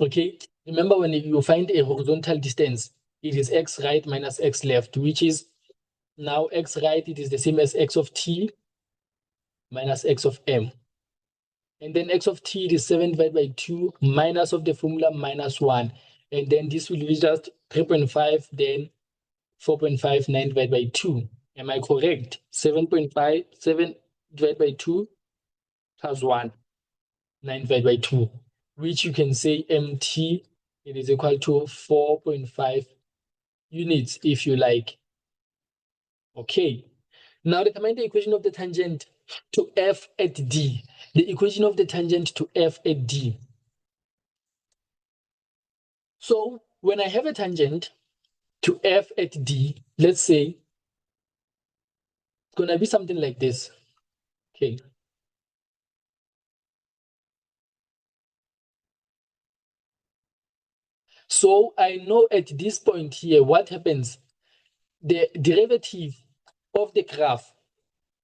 Okay, remember when you find a horizontal distance, it is x right minus x left, which is now x right, it is the same as x of t minus x of m. And then x of t, it is 7 divided by 2 minus of the formula minus 1. And then this will be just 3.5, then 4.59 divided by 2. Am I correct? 7.5, 7 divided by 2 plus 1, 9 divided by 2, which you can say MT, it is equal to 4.5 units if you like. Okay. Now determine the equation of the tangent to F at D. The equation of the tangent to F at D. So when I have a tangent to F at D, let's say it's going to be something like this. Okay. So I know at this point here, what happens? The derivative of the graph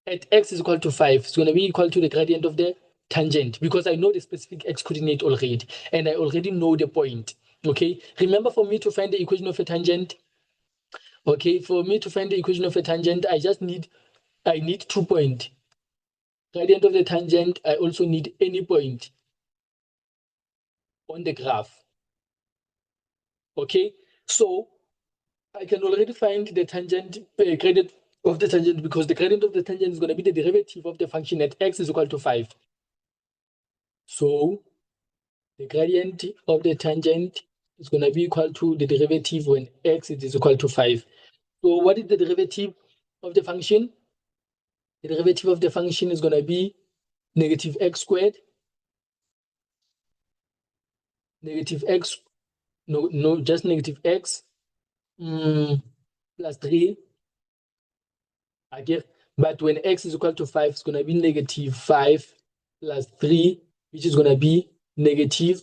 at x is equal to 5 is going to be equal to the gradient of the tangent, because I know the specific x coordinate already, and I already know the point. Okay, remember, for me to find the equation of a tangent, okay, for me to find the equation of a tangent, I need 2 points. Gradient of the tangent, I also need any point on the graph. Okay, so I can already find the tangent, gradient of the tangent, because the gradient of the tangent is going to be the derivative of the function at x is equal to 5. So the gradient of the tangent is going to be equal to the derivative when x is equal to 5. So what is the derivative of the function? The derivative of the function is going to be negative x squared, negative x, no, just negative x plus 3. Okay, but when x is equal to 5, it's going to be negative 5 plus 3, which is going to be negative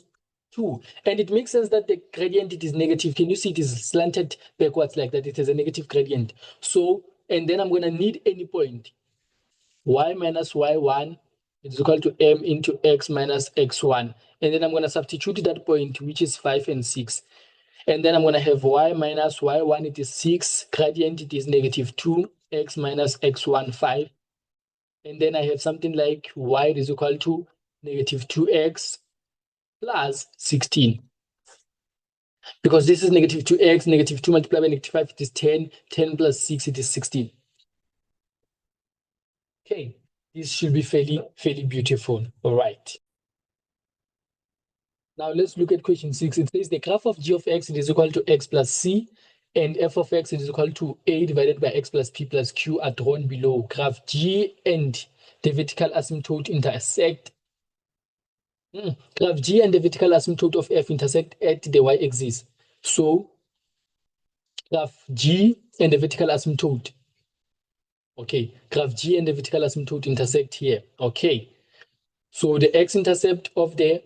2. And it makes sense that the gradient, it is negative. Can you see it is slanted backwards like that? It has a negative gradient. So, and then I'm going to need any point. Y minus y1 is equal to m into x minus x1. And then I'm going to substitute that point, which is 5 and 6. And then I'm going to have y minus y1, it is 6. Gradient, it is negative 2. X minus x1, 5. And then I have something like y is equal to negative 2x plus 16. Because this is negative 2x, negative 2 multiplied by negative 5, it is 10. 10 plus 6, it is 16. Okay, this should be fairly beautiful. All right. Now let's look at question 6. It says the graph of g of x is equal to x plus c, and f of x is equal to a divided by x plus p plus q are drawn below. Graph g and the vertical asymptote intersect. Graph g and the vertical asymptote of f intersect at the y-axis. So graph g and the vertical asymptote Okay, graph G and the vertical asymptote intersect here. Okay, so the x-intercept of the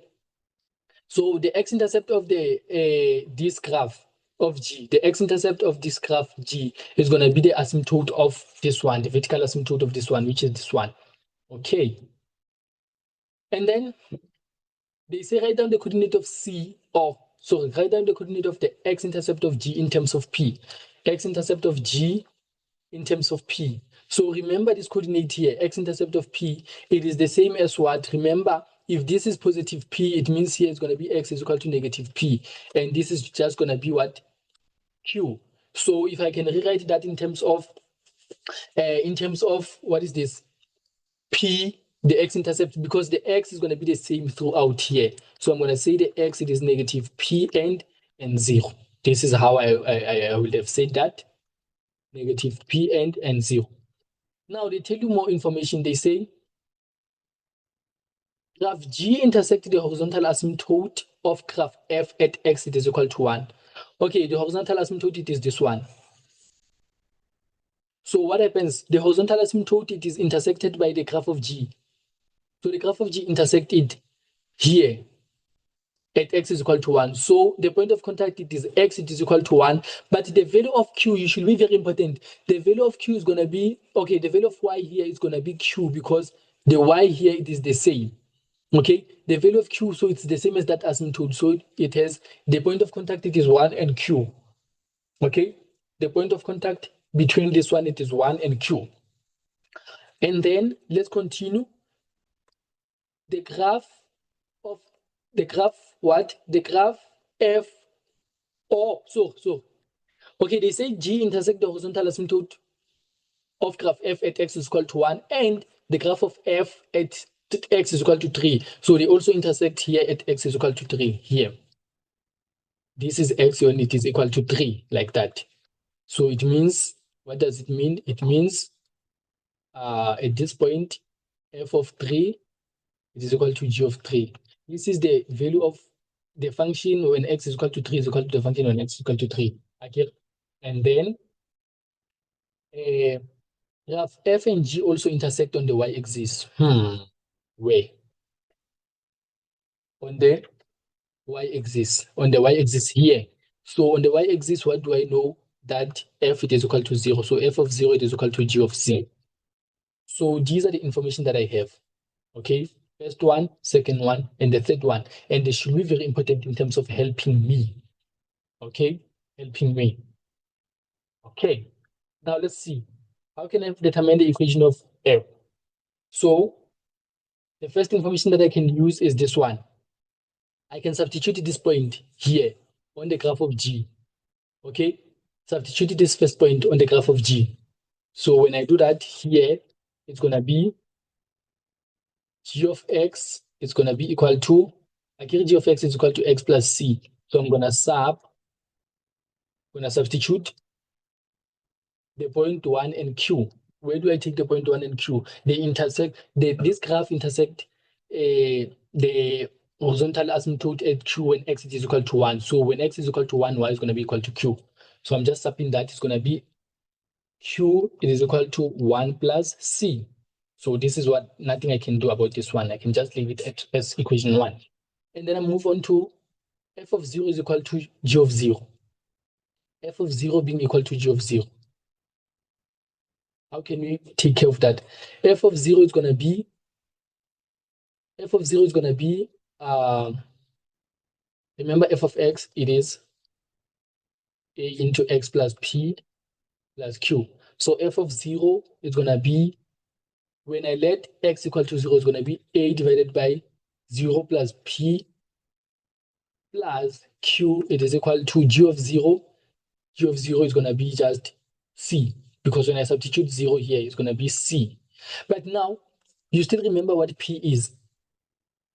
this graph of G, the x-intercept of this graph G is going to be the asymptote of this one, the vertical asymptote of this one, which is this one. Okay, and then they say write down the coordinate of write down the coordinate of the x-intercept of G in terms of P. X-intercept of G in terms of P. So remember this coordinate here, x-intercept of P, it is the same as what? Remember, if this is positive P, it means here it's going to be x is equal to negative P. And this is just going to be what? Q. So if I can rewrite that in terms of what is this? P, the x-intercept, because the x is going to be the same throughout here. So I'm going to say the x, it is negative P and 0. This is how I would have said that. Negative P and 0. Now they tell you more information. They say graph G intersects the horizontal asymptote of graph F at x it is equal to 1. Okay, the horizontal asymptote it is this one. So what happens? The horizontal asymptote it is intersected by the graph of G. So the graph of G intersected here at x is equal to 1. So the point of contact it is x it is equal to 1. But the value of q, you should be very important. The value of q is going to be, okay, the value of y here is going to be q because the y here it is the same. Okay, the value of q, so it's the same as that asymptote. So it has the point of contact it is 1 and q. Okay, the point of contact between this one it is 1 and q. And then let's continue. The graph of the graph what? The graph f. Oh, so okay, they say G intersect the horizontal asymptote of graph f at x is equal to 1 and the graph of f at x is equal to 3. So they also intersect here at x is equal to 3 here. This is x when it is equal to 3, like that. So it means, what does it mean? It means at this point, f of 3 it is equal to g of 3. This is the value of the function when x is equal to 3 is equal to the function when x is equal to 3. Okay, and then graph f and g also intersect on the y-axis. Where? On the y-axis. On the y-axis here. So on the y-axis, what do I know? That f it is equal to 0. So f of 0 it is equal to g of c. So these are the information that I have. Okay, first one, second one, and the third one. And they should be very important in terms of helping me. Okay, helping me. Okay, now let's see. How can I determine the equation of f? So the first information that I can use is this one. I can substitute this point here on the graph of G. Okay, substitute this first point on the graph of G. So when I do that here, it's going to be g of x is going to be equal to, g of x is equal to x plus c. So I'm going to substitute the point 1 and q. Where do I take the point 1 and q? They intersect, this graph intersect the horizontal asymptote at q when x is equal to 1. So when x is equal to 1, y is going to be equal to q. So I'm just subbing that. It's going to be q it is equal to 1 plus c. So this is what, nothing I can do about this one. I can just leave it as equation 1. And then I move on to f of 0 is equal to g of 0. F of 0 being equal to g of 0. How can we take care of that? F of 0 is going to be, remember f of x, it is a into x plus p plus q. So f of 0 is going to be, when I let x equal to 0, it's going to be a divided by 0 plus p plus q. It is equal to g of 0. G of 0 is going to be just c, because when I substitute 0 here, it's going to be c. But now, you still remember what p is.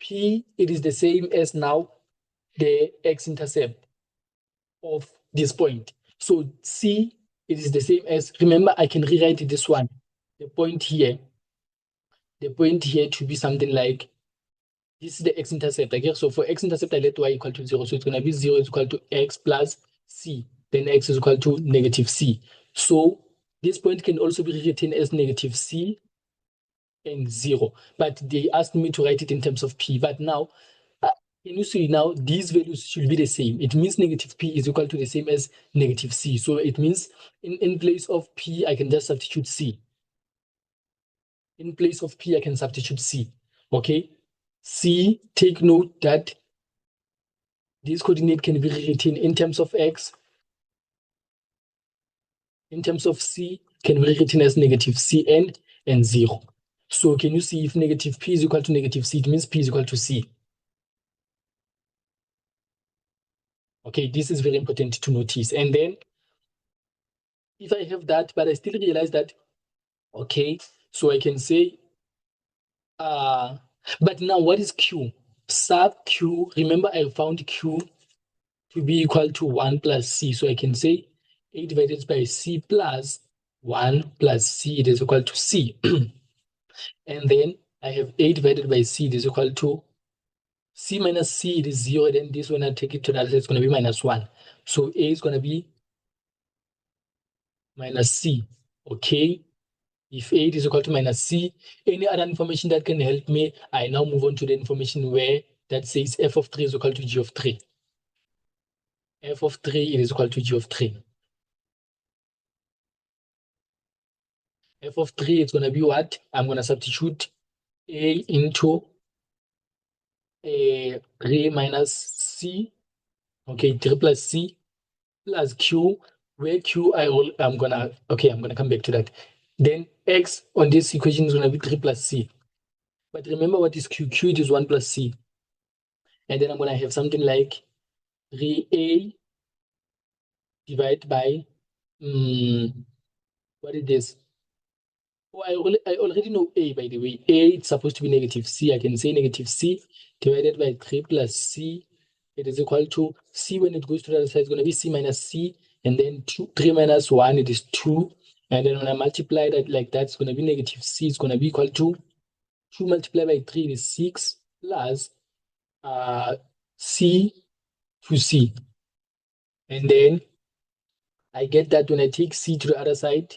P, it is the same as now the x-intercept of this point. So c, it is the same as, remember, I can rewrite this one. The point here to be something like, this is the x-intercept. Okay? So for x-intercept, I let y equal to 0. So it's going to be 0 is equal to x plus c. Then x is equal to negative c. So This point can also be rewritten as negative c and 0. But they asked me to write it in terms of p. But now, can you see now these values should be the same? It means negative p is equal to the same as negative c. So it means in place of p, I can just substitute c. In place of p, I can substitute c. Okay? C, take note that this coordinate can be rewritten in terms of x. In terms of c, can be rewritten as negative cn and 0. So can you see if negative p is equal to negative c, it means p is equal to c. Okay, this is very important to notice. And then if I have that, but I still realize that, okay, so I can say, but now what is q? Sub q, remember I found q to be equal to 1 plus c. So I can say a divided by c plus 1 plus c, it is equal to c. And then I have a divided by c, it is equal to c minus c, it is 0. Then this when I take it to the other side, it's going to be minus 1. So a is going to be minus c. Okay. If 8 is equal to minus c, any other information that can help me, I now move on to the information where that says f of 3 is equal to g of 3. F of 3 is equal to g of 3. F of 3 is going to be what? I'm going to substitute a into a 3 minus c. Okay, 3 plus c plus q, where q I'm going to come back to that. Then x on this equation is going to be 3 plus c. But remember what is q? Q, it is 1 plus c. And then I'm going to have something like 3a divided by, what is this? Oh, I already know a, by the way. A, it's supposed to be negative c. I can say negative c divided by 3 plus c. It is equal to c when it goes to the other side, it's going to be c minus c. And then 3 minus 1, it is 2. And then when I multiply that like that, it's going to be negative c. It's going to be equal to 2 multiplied by 3, it is 6 plus c to c. And then I get that when I take c to the other side,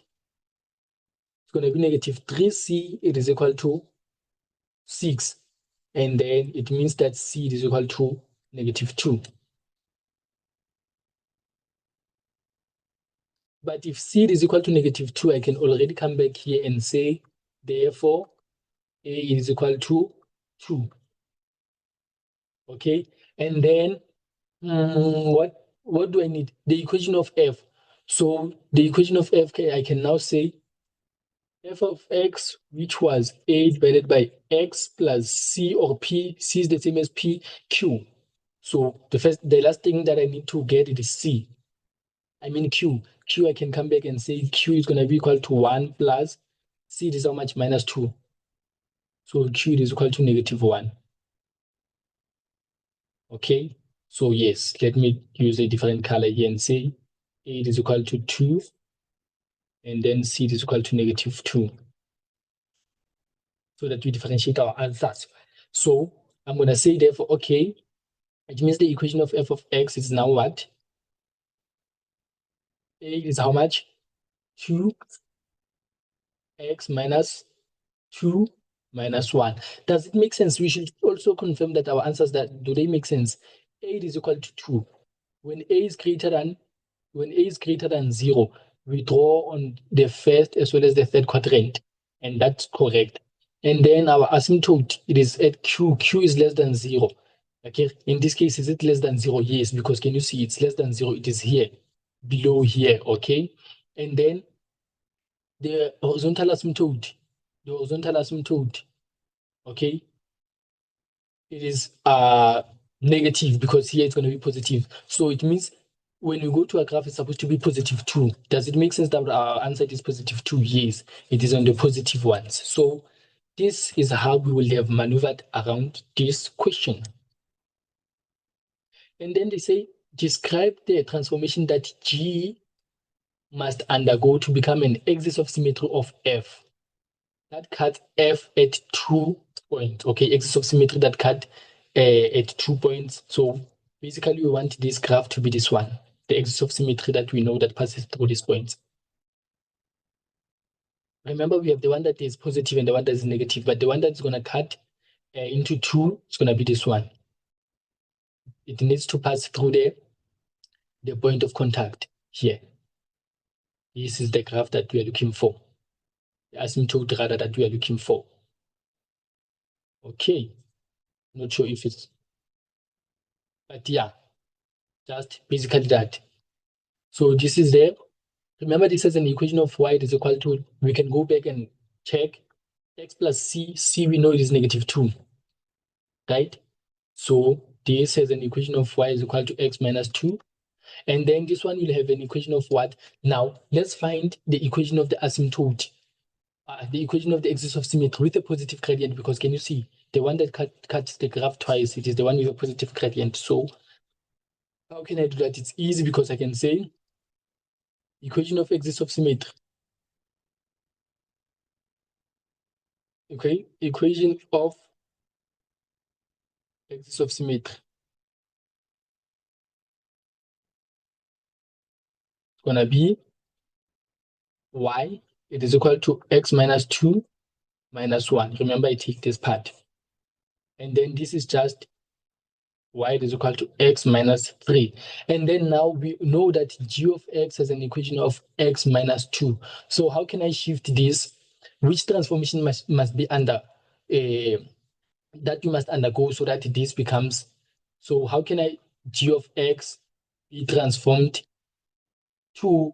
it's going to be negative 3c, it is equal to 6. And then it means that c is equal to negative 2. But if c is equal to negative 2, I can already come back here and say, therefore, a is equal to 2. Okay, and then what do I need? The equation of f. So the equation of f, I can now say f of x, which was a divided by x plus c, or p. C is the same as p, q. So the last thing that I need to get is c. I mean q. Q, I can come back and say q is going to be equal to 1 plus c is how much? Minus 2. So q is equal to negative 1. Okay, so yes, let me use a different color here and say a is equal to 2, and then c is equal to negative 2, so that we differentiate our answers. So I'm going to say therefore, okay, it means the equation of f of x is now what? A is how much? 2x minus 2 minus 1. Does it make sense? We should also confirm that our answers, that do they make sense? A is equal to 2. When a is greater than 0, we draw on the first as well as the third quadrant, and that's correct. And then our asymptote, it is at q. Q is less than 0. Okay, in this case, is it less than 0? Yes, because can you see it's less than 0? It is here, below here. Okay, and then the horizontal asymptote, okay, it is negative, because here it's going to be positive. So it means when we go to a graph, it's supposed to be positive 2. Does it make sense that our answer is positive 2? Yes, it is on the positive ones. So this is how we will have maneuvered around this question. And then they say, describe the transformation that G must undergo to become an axis of symmetry of F that cuts F at 2 points. Okay, axis of symmetry that cut at 2 points. So basically, we want this graph to be this one, the axis of symmetry that we know that passes through these points. remember we have the one that is positive and the one that is negative, but the one that's going to cut into two is going to be this one. It needs to pass through the point of contact here. This is the graph that we are looking for, the asymptote rather that we are looking for. Okay, not sure if it's, but yeah, just basically that. So this is there. Remember, this is an equation of y is equal to, we can go back and check x plus c. C we know is -2, right? So this has an equation of y is equal to x minus 2. And then this one will have an equation of what? Now, let's find the equation of the asymptote. The equation of the axis of symmetry with a positive gradient, because can you see the one that cuts the graph twice? It is the one with a positive gradient. So how can I do that? It's easy, because I can say equation of axis of symmetry. Okay, equation of axis of symmetry. It's gonna be y, it is equal to x minus 2 minus 1. Remember, I take this part. And then this is just y is equal to x minus 3. And then now we know that g of x has an equation of x minus 2. So how can I shift this? Which transformation must be under, that you must undergo so that this becomes, so how can I g of x be transformed to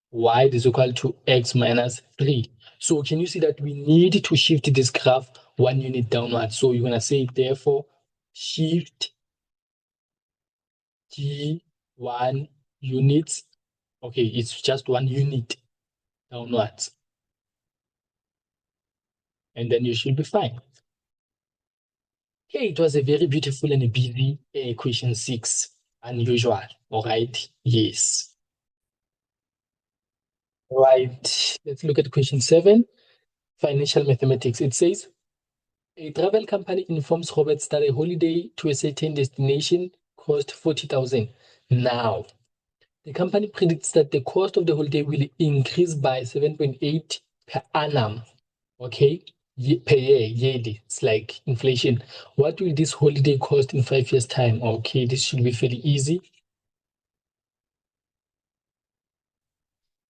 y is equal to x minus 3? So can you see that we need to shift this graph 1 unit downwards? So you're going to say, therefore, shift G 1 units. Okay, it's just 1 unit downwards. And then you should be fine. Okay, it was a very beautiful and a busy question 6. Unusual. All right. Yes. Right. Let's look at question 7. Financial mathematics. It says, a travel company informs Roberts that a holiday to a certain destination cost 40,000. Now, the company predicts that the cost of the holiday will increase by 7.8 per annum. Okay, per year, yearly. It's like inflation. What will this holiday cost in 5 years' time? Okay, this should be fairly easy.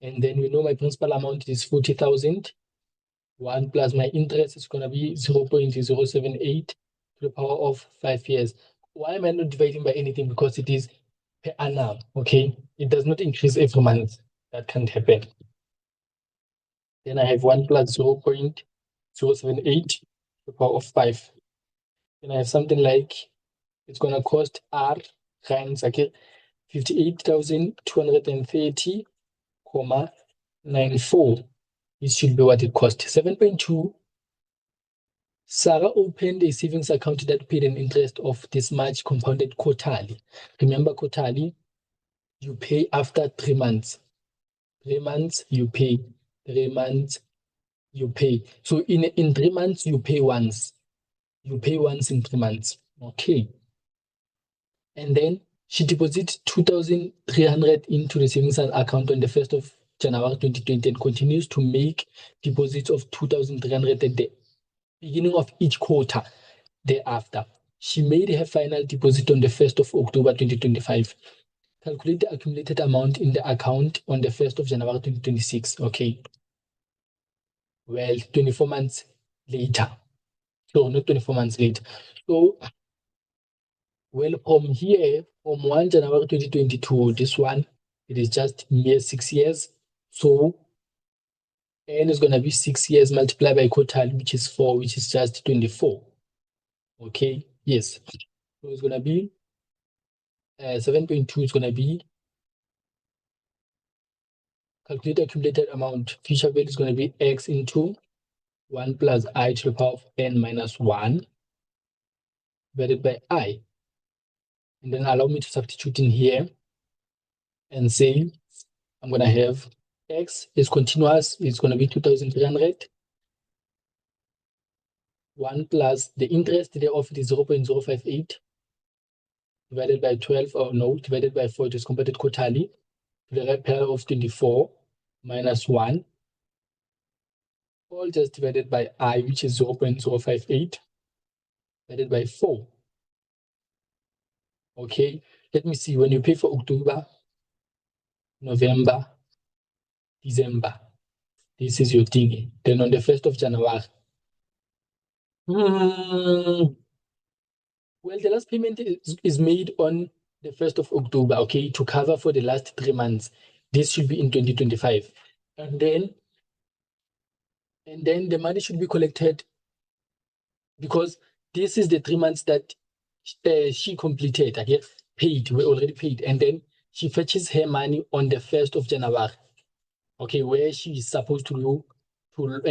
And then we know my principal amount is 40,000. 1 plus my interest is going to be 0.078 to the power of 5 years. Why am I not dividing by anything? Because it is per annum, okay? It does not increase every month. That can't happen. Then I have 1 plus 0.078 to the power of 5. Then I have something like, it's going to cost R rands, okay, 58,230,94. This should be what it cost. 7.2. Sarah opened a savings account that paid an interest of this much compounded quarterly. Remember, quarterly, you pay after 3 months. 3 months, you pay. 3 months, you pay. So in 3 months, you pay once. You pay once in 3 months. Okay. And then she deposits 2,300 into the savings account on the 1st of January 2020 and continues to make deposits of 2,300 at the beginning of each quarter thereafter. She made her final deposit on the 1st of October 2025. Calculate the accumulated amount in the account on the 1st of January 2026. Okay. Well, 24 months later. So not 24 months later. So, well, from here, from 1 January 2022, this one, it is just mere 6 years. So n is going to be 6 years multiplied by quarterly, which is 4, which is just 24. Okay, yes. So it's going to be 7.2 is going to be calculate accumulated amount. Future value is going to be x into 1 plus I to the power of n minus 1 divided by I. And then allow me to substitute in here and say I'm going to have x is continuous. It's going to be 2,300. 1 plus the interest thereof is 0.058 divided by 12, or no, divided by 4, it is computed quarterly, to the right power of 24 minus 1 all just divided by I, which is 0.058, divided by 4. Okay, let me see. When you pay for October, November, December, this is your thing. Then on the 1st of January, well, the last payment is made on the 1st of October, okay, to cover for the last 3 months. This should be in 2025. And then the money should be collected because this is the 3 months that she completed, okay, paid, we already paid. And then she fetches her money on the 1st of January, okay, where she is supposed to go to,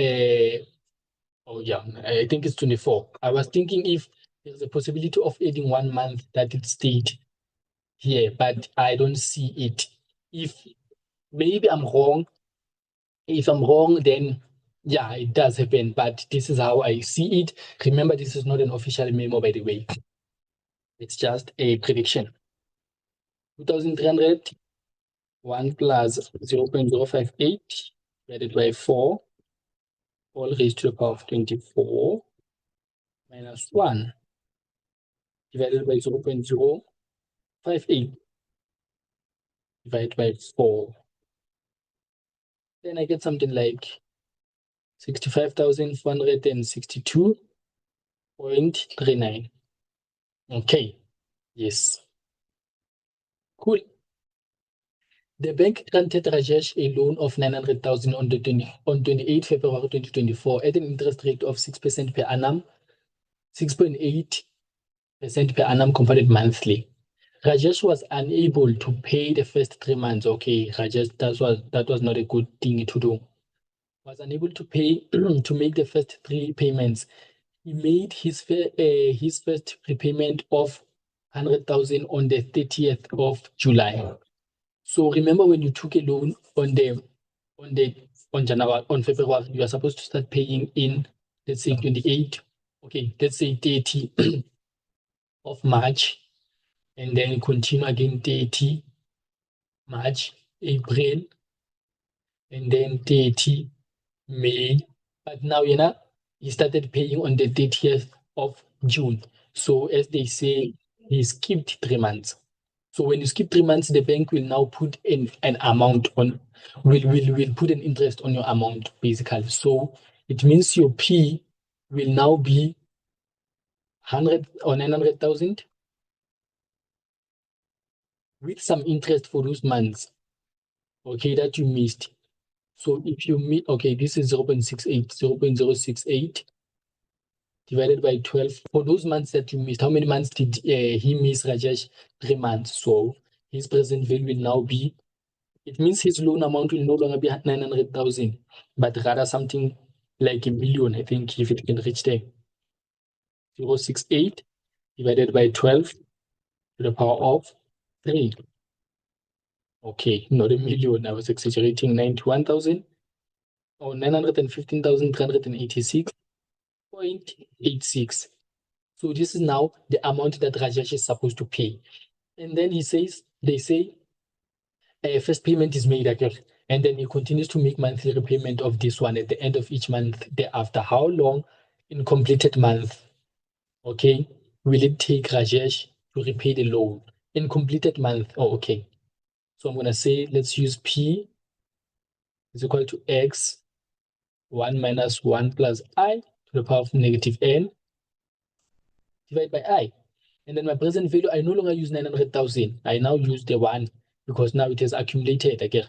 oh yeah, I think it's 24. I was thinking if there's a possibility of adding 1 month that it stayed here, but I don't see it. If maybe I'm wrong, if I'm wrong, then yeah, it does happen, but this is how I see it. Remember, this is not an official memo, by the way. It's just a prediction. 2,300, 1 plus 0.058 divided by 4, all raised to the power of 24, minus 1 divided by 0.058 divided by 4. Then I get something like 65,462.39. Okay, yes. Cool. The bank granted Rajesh a loan of 900,000 on 28 February 2024 at an interest rate of 6% per annum, 6.8% per annum compounded monthly. Rajesh was unable to pay the first 3 months. Okay, Rajesh, that was not a good thing to do. Was unable to pay to make the first 3 payments. He made his first repayment of 100,000 on the 30th of July. So remember, when you took a loan on February, you are supposed to start paying in, let's say 28, okay, let's say 30 of March, and then continue again 30 March, April, and then 30 May. But now, he started paying on the 30th of June. So as they say, he skipped 3 months. So when you skip 3 months, the bank will now put in an amount on, will put an interest on your amount, basically. So it means your P will now be 100 or 900,000 with some interest for those months, okay, that you missed. So if you meet, okay, this is 0.068 divided by 12 for those months that you missed. How many months did he miss, Rajesh? 3 months. So his present value will now be, it means his loan amount will no longer be 900,000, but rather something like 1,000,000, I think, if it can reach there. 0.068 divided by 12 to the power of 3. Okay, not 1,000,000. I was exaggerating. 91,000 or 915,386.86. So this is now the amount that Rajesh is supposed to pay. And then they say, first payment is made, okay, and then he continues to make monthly repayment of this one at the end of each month thereafter. How long in completed month, okay, will it take Rajesh to repay the loan in completed month? Oh, okay. So I'm going to say, let's use P is equal to X 1 minus 1 plus I to the power of negative N divided by I. And then my present value, I no longer use 900,000. I now use the 1 because now it has accumulated again.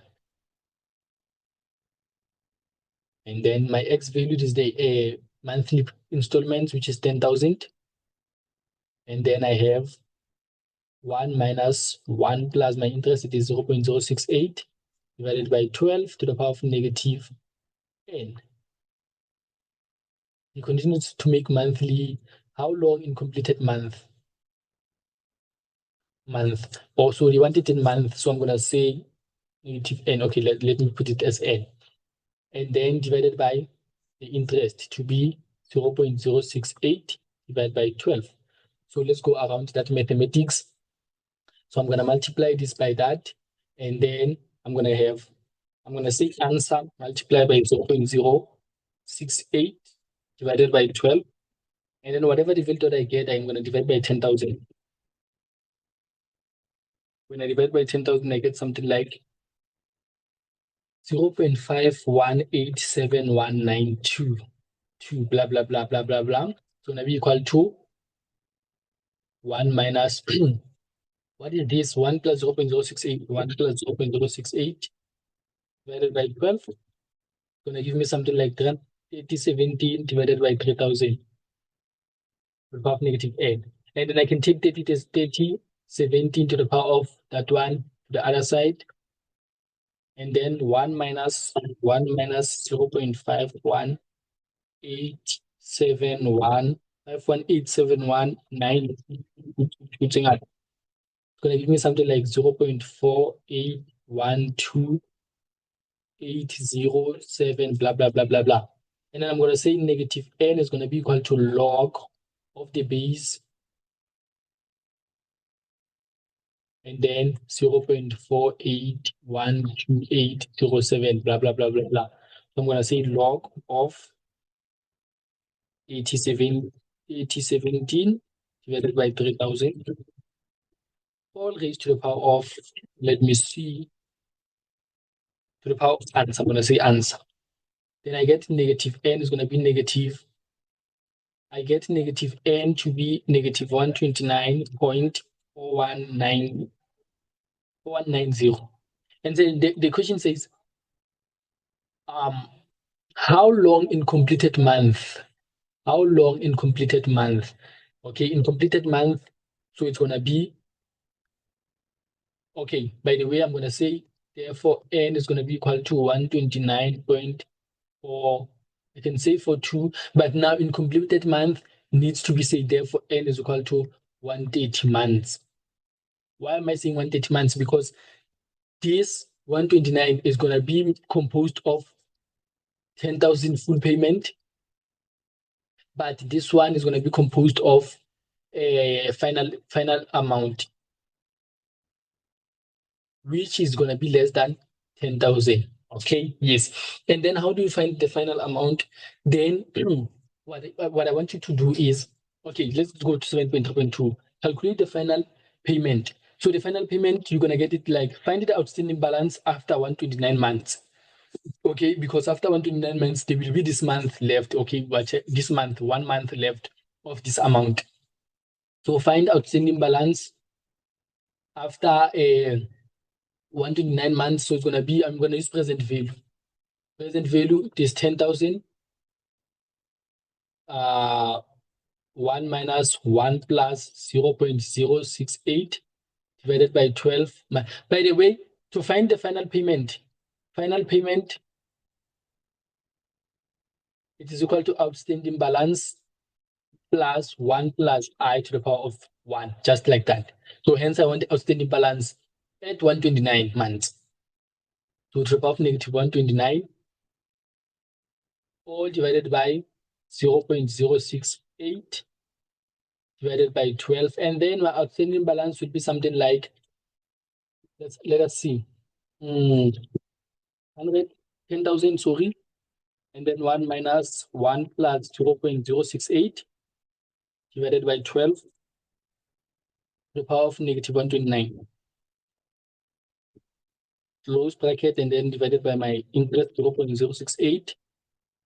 And then my X value is the monthly installments, which is 10,000. And then I have 1 minus 1 plus my interest, it is 0.068 divided by 12 to the power of negative N. He continues to make monthly. How long in completed month? Month. Also, they want it in month, so I'm going to say negative N. Okay, let me put it as N. And then divided by the interest to be 0.068 divided by 12. So let's go around that mathematics. So I'm going to multiply this by that. And then I'm going to say answer multiplied by 0.0 0.068 divided by 12. And then whatever the value that I get, I'm going to divide by 10,000. When I divide by 10,000, I get something like 0.5187192, blah, blah, blah, blah, blah, blah. So now be equal to 1 minus, what is this? 1 plus 0.068, 1 plus 0.068 divided by 12. It's going to give me something like 3017 divided by 3,000. To the power of negative n. And then I can take 30 as 17 to the power of that one to the other side. And then 1 minus 0.51871 51871 putting up. It's gonna give me something like 0.4812807 blah blah blah blah blah. And then I'm gonna say negative n is gonna be equal to log of the base and then 0.48182807 blah blah blah blah blah. So I'm gonna say log of 8017 divided by 3,000, all raised to the power of, let me see, to the power of answer. I'm going to say answer. Then I get negative n is going to be negative. I get negative n to be negative 129.419. And then the question says, how long in completed month? How long in completed month? Okay, in completed month, so it's going to be, okay, by the way, I'm going to say, therefore, n is going to be equal to 129.4. I can say for 2, but now in completed month needs to be said, therefore, n is equal to 130 months. Why am I saying 130 months? Because this 129 is going to be composed of 10,000 full payment, but this one is going to be composed of a final amount, which is going to be less than 10,000. Okay, yes. And then how do you find the final amount? Then what I want you to do is, okay, let's go to 7.3.2. Calculate the final payment. So the final payment, you're going to get it like, find the outstanding balance after 129 months. Okay, because after 129 months, there will be this month left. Okay, but this month, 1 month left of this amount. So find outstanding balance after 129 months. So it's going to be, I'm going to use present value. Present value is 10,000. 1 minus 1 plus 0.068 divided by 12. By the way, to find the final payment, it is equal to outstanding balance plus 1 plus I to the power of 1, just like that. So hence I want the outstanding balance at 129 months. So to the power of negative 129, all divided by 0.068 divided by 12. And then my outstanding balance would be something like, let us see, 10,000, sorry. And then 1 minus 1 plus 0.068 divided by 12 to the power of negative 129. Close bracket, and then divided by my interest 0.068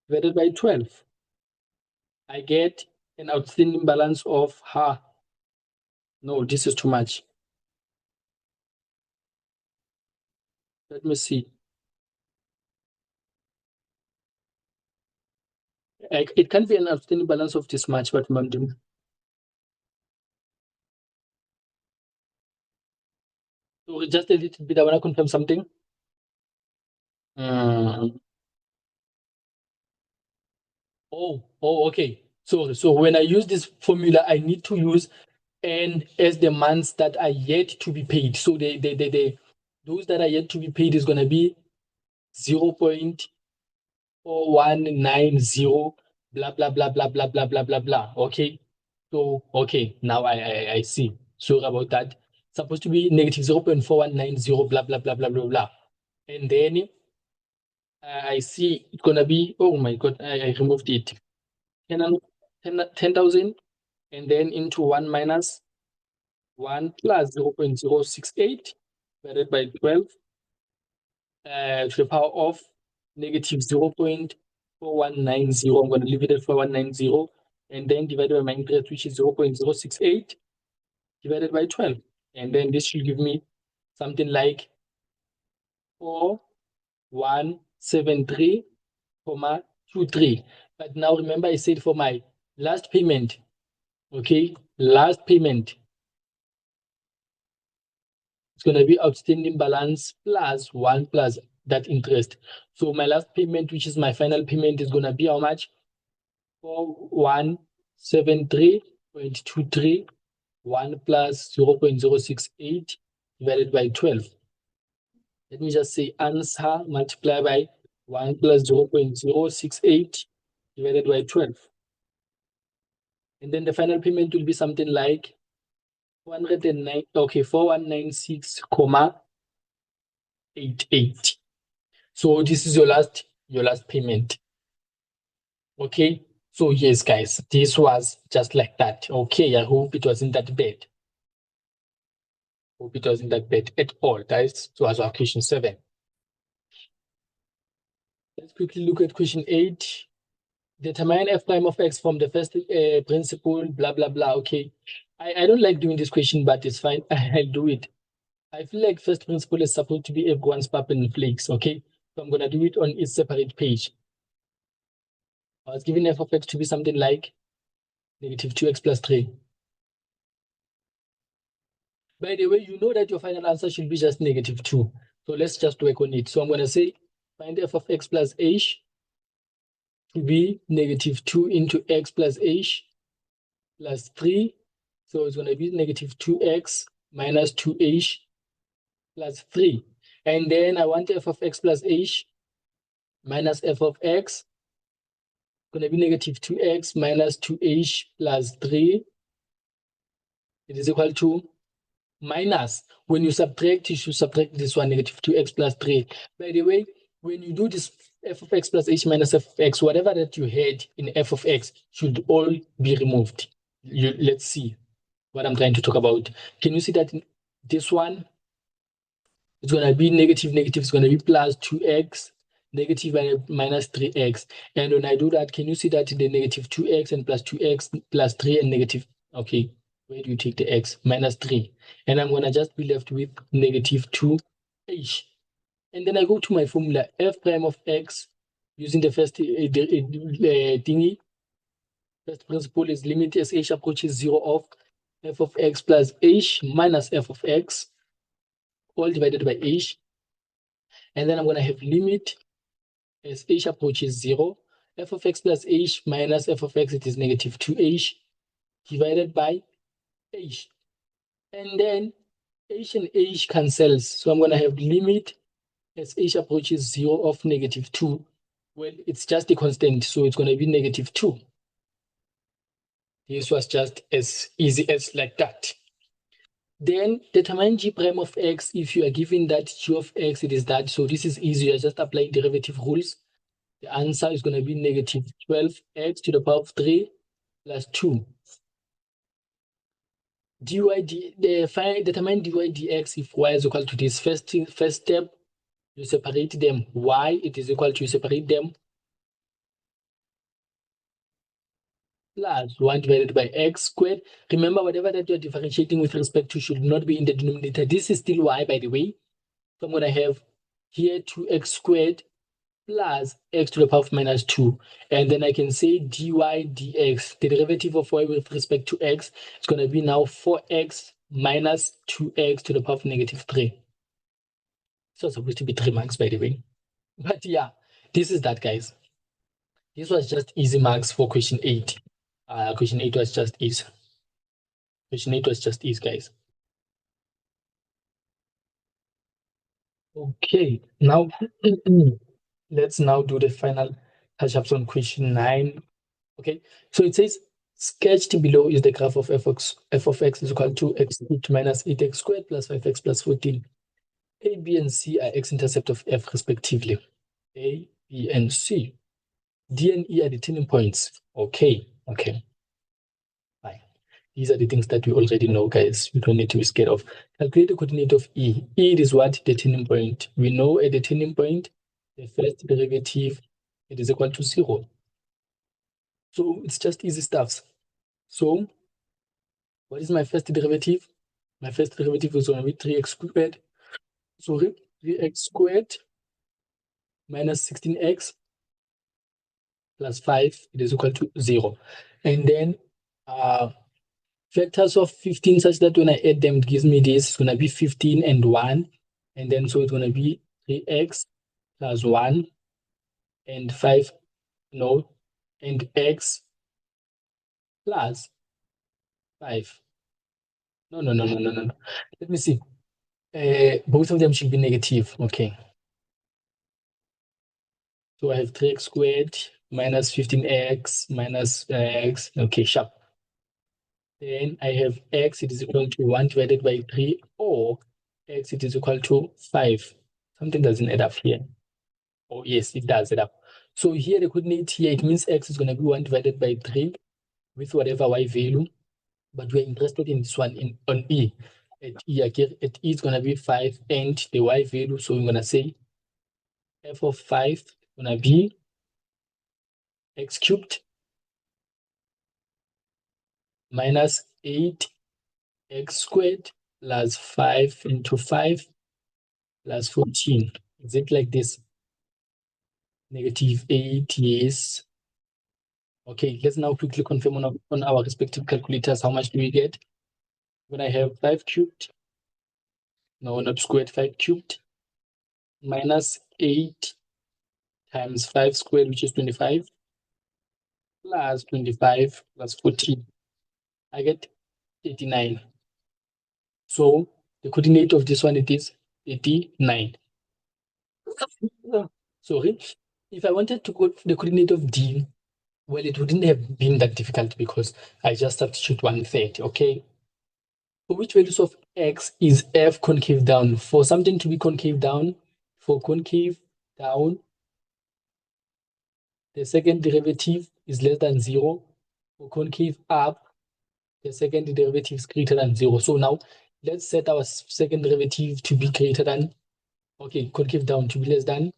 divided by 12. I get an outstanding balance of, no, this is too much. Let me see. It can't be an outstanding balance of this much, but I'm doing. So just a little bit, I want to confirm something. Okay. So when I use this formula, I need to use n as the months that are yet to be paid. So those that are yet to be paid is going to be 0.4190 blah blah blah blah blah blah blah blah blah. Okay. So okay, now I see. Sorry about that. It's supposed to be negative 0.4190 blah blah blah blah blah blah. And then I see it's gonna be, oh my God, I removed it. 10,000 and then into 1 minus 1 plus 0.068 divided by 12 to the power of negative 0.4190. I'm going to leave it at 4190 and then divided by my interest, which is 0.068 divided by 12. And then this should give me something like 4173.23. But now remember, I said for my last payment, okay, last payment, it's going to be outstanding balance plus 1 plus that interest. So my last payment, which is my final payment, is going to be how much? 4173.23, 1 plus 0.068 divided by 12. Let me just say answer multiply by 1 plus 0.068 divided by 12. And then the final payment will be something like 409, okay, 4196.88. So this is your last payment. Okay, so yes, guys, this was just like that. Okay, I hope it wasn't that bad. Hope it wasn't that bad at all. That was our question 7. Let's quickly look at question 8. Determine f prime of x from the first principle, blah, blah, blah. Okay, I don't like doing this question, but it's fine. I'll do it. I feel like first principle is supposed to be everyone's pap and flakes, okay? So I'm going to do it on each separate page. I was given f of x to be something like negative 2x plus 3. By the way, you know that your final answer should be just negative 2. So let's just work on it. So I'm going to say find f of x plus h to be negative 2 into x plus h plus 3. So it's going to be negative 2x minus 2h plus 3. And then I want f of x plus h minus f of x going to be negative 2x minus 2h plus 3. It is equal to minus. When you subtract, you should subtract this one, negative 2x plus 3. By the way, when you do this f of x plus h minus f of x, whatever that you had in f of x should all be removed. Let's see what I'm trying to talk about. Can you see that this one is going to be negative, it's going to be plus 2x, negative and minus 3x. And when I do that, can you see that the negative 2x and plus 2x plus 3 and negative, okay, where do you take the x? Minus 3. And I'm going to just be left with negative 2h. And then I go to my formula, f prime of x, using the first thingy. First principle is limit as h approaches 0 of f of x plus h minus f of x, all divided by h. And then I'm going to have limit as h approaches 0, f of x plus h minus f of x, it is negative 2h, divided by h. And then h and h cancels. So I'm going to have limit as h approaches 0 of negative 2. Well, it's just a constant, so it's going to be negative 2. This was just as easy as like that. Then determine g prime of x if you are given that g of x, it is that. So this is easy. You're just applying derivative rules. The answer is going to be negative 12x to the power of 3 plus 2. Determine dy dx if y is equal to this. First step, you separate them. Y, it is equal to, you separate them, plus 1 divided by x squared. Remember, whatever that you're differentiating with respect to should not be in the denominator. This is still y, by the way. So I'm going to have here 2x squared plus x to the power of minus 2. And then I can say dy dx, the derivative of y with respect to x, is going to be now 4x minus 2x to the power of negative 3. So it's supposed to be 3 marks, by the way. But yeah, this is that, guys. This was just easy marks for question 8. Question 8 was just easy. Question 8 was just easy, guys. Okay, now let's now do the final touch-ups on question 9. Okay, so it says sketched below is the graph of f of x is equal to x minus 8x squared plus 5x plus 14. A, B, and C are x-intercept of f respectively. A, B, and C. D and E are the turning points. Okay, fine. These are the things that we already know, guys. We don't need to be scared of. Calculate the coordinate of E. E is what? The turning point. We know at the turning point, the first derivative, it is equal to 0. So it's just easy stuff. So what is my first derivative? My first derivative is going to be 3x squared. So 3x squared minus 16x plus 5, it is equal to 0. And then factors of 15 such that when I add them, it gives me this. It's going to be 15 and 1. And then so it's going to be 3x plus 1 and 5, no, and x plus 5. No. Let me see. Both of them should be negative. Okay. So I have 3x squared minus 15x minus x. Okay, sharp. Then I have x, it is equal to 1 divided by 3, or x, it is equal to 5. Something doesn't add up here. Oh, yes, it does add up. So here, the coordinate here, it means x is going to be 1 divided by 3 with whatever y value. But we're interested in this one on E. At E, at E, it's going to be 5 and the y value. So we're going to say f of 5 is going to be x cubed minus 8x squared plus 5 into 5 plus 14. Is it like this? Negative 8, yes. Okay, let's now quickly confirm on our respective calculators. How much do we get? When I have 5 cubed, no, not squared, 5 cubed, minus 8 times 5 squared, which is 25, plus 25 plus 14. I get 89. So the coordinate of this one, it is 89. Sorry. If I wanted to go the coordinate of D, well, it wouldn't have been that difficult because I just substitute 1/3, okay? For which values of x is f concave down? For something to be concave down, for concave down, the second derivative is less than 0. For concave up, the second derivative is greater than 0. So now let's set our second derivative to be greater than, okay, concave down to be less than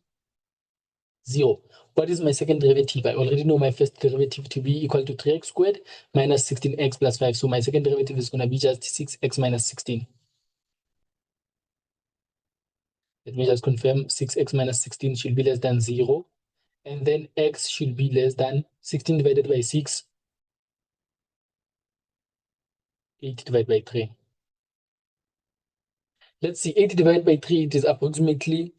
0. What is my second derivative? I already know my first derivative to be equal to 3x squared minus 16x plus 5. So my second derivative is going to be just 6x minus 16. Let me just confirm 6x minus 16 should be less than 0. And then x should be less than 16 divided by 6, 8 divided by 3. Let's see, 8 divided by 3, it is approximately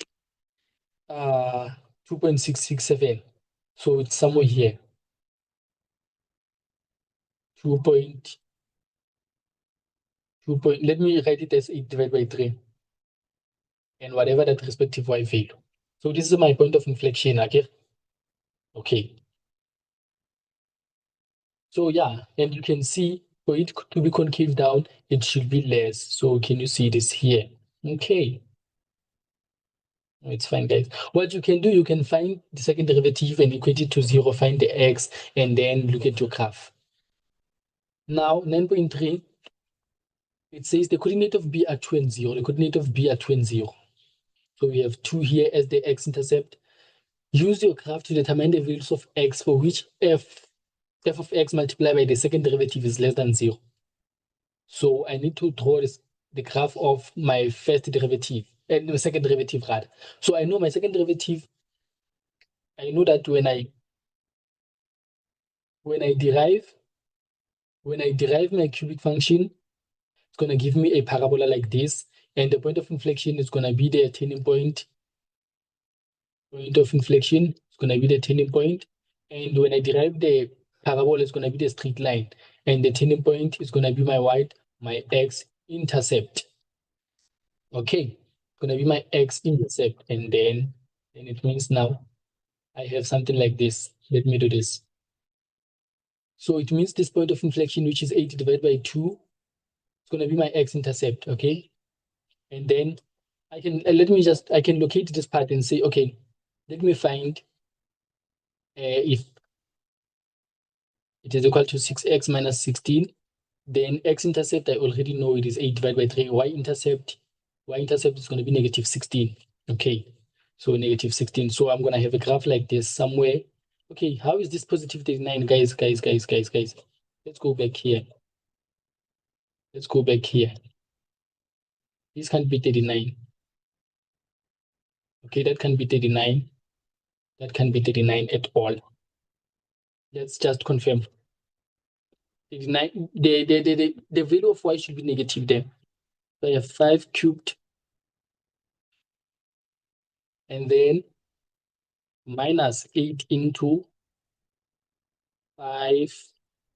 2.667. So it's somewhere here. 2 point, let me write it as 8 divided by 3. And whatever that respective y value. So this is my point of inflection, okay? Okay. So yeah, and you can see for it to be concave down, it should be less. So can you see this here? Okay. It's fine, guys. What you can do, you can find the second derivative and equate it to 0, find the x, and then look at your graph. Now, 9.3, it says the coordinate of B are 2 and 0. The coordinate of B are 2 and 0. So we have 2 here as the x-intercept. Use your graph to determine the values of x for which f of x multiplied by the second derivative is less than 0. So I need to draw the graph of my first derivative, and the second derivative rather. So I know my second derivative, I know that when I derive my cubic function, it's going to give me a parabola like this, and the point of inflection is going to be the turning point. Point of inflection is going to be the turning point, and when I derive the parabola, it's going to be the straight line, and the turning point is going to be my x-intercept. Okay, it's going to be my x-intercept, and then it means now I have something like this. Let me do this. So it means this point of inflection, which is 80 divided by 2, it's going to be my x-intercept, okay? And then I can locate this part and say, okay, let me find if it is equal to 6x minus 16, then x-intercept, I already know it is 8 divided by 3. Y-intercept is going to be negative 16. Okay, so negative 16. So I'm going to have a graph like this somewhere. Okay, how is this positive 39? Guys. Let's go back here. Let's go back here. This can't be 39. Okay, that can't be 39. That can't be 39 at all. Let's just confirm. 39, the value of y should be negative there. So I have 5 cubed and then minus 8 into 5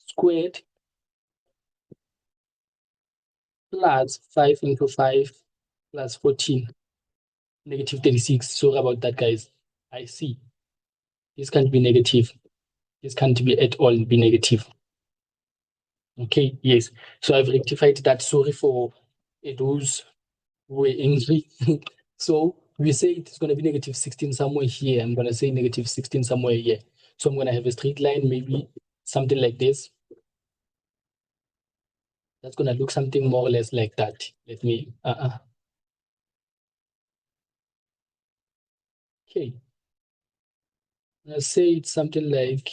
squared plus 5 into 5 plus 14, negative 36. Sorry about that, guys. I see. This can't be negative. This can't be at all be negative. Okay, yes. So I've rectified that. Sorry for those who were angry. So we say it's going to be negative 16 somewhere here. I'm going to say negative 16 somewhere here. So I'm going to have a straight line, maybe something like this. That's going to look something more or less like that. Let me, okay. Let's say it's something like,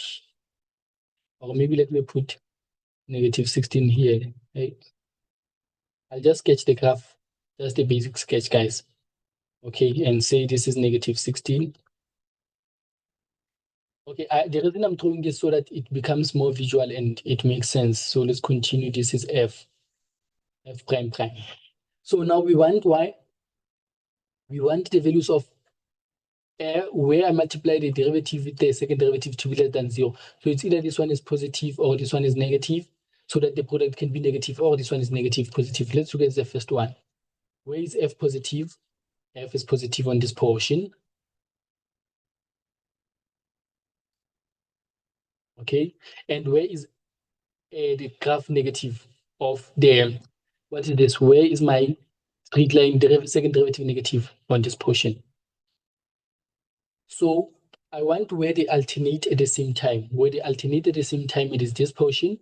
or maybe let me put negative 16 here. Hey, I'll just sketch the graph, just a basic sketch, guys. Okay, and say this is negative 16. Okay, the reason I'm drawing this so that it becomes more visual and it makes sense. So let's continue. This is f prime prime. So now we want y. We want the values of where I multiply the derivative with the second derivative to be less than 0. So it's either this one is positive or this one is negative, so that the product can be negative, or this one is negative, positive. Let's look at the first one. Where is f positive? F is positive on this portion. Okay, and where is the graph negative of the, what is this? Where is my straight line second derivative negative on this portion? So I want where they alternate at the same time. Where they alternate at the same time, it is this portion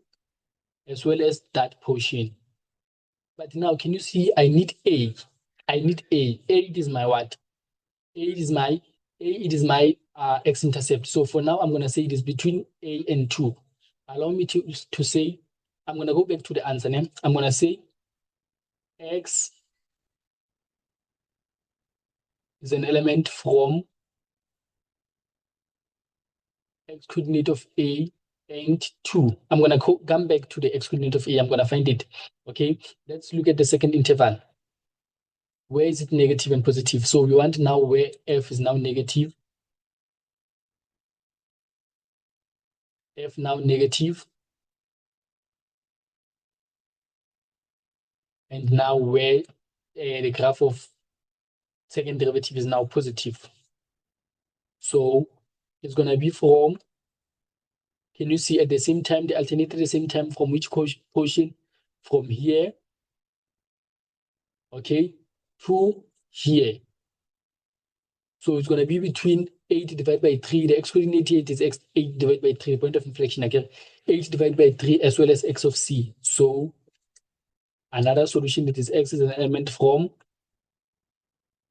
as well as that portion. But now, can you see, I need A. I need A. A, it is my what? It is my x-intercept. So for now, I'm going to say it is between A and 2. Allow me to say, I'm going to go back to the answer now. I'm going to say x is an element from x coordinate of A and 2. I'm going to come back to the x coordinate of A. I'm going to find it. Okay, let's look at the second interval. Where is it negative and positive? So we want now where f is now negative. F now negative. And now where the graph of second derivative is now positive. So it's going to be from, can you see at the same time, they alternate at the same time from which portion? From here, okay, to here. So it's going to be between 8 divided by 3. The x coordinate here is x 8 divided by 3, the point of inflection again. 8 divided by 3 as well as x of c. So another solution, that is x is an element from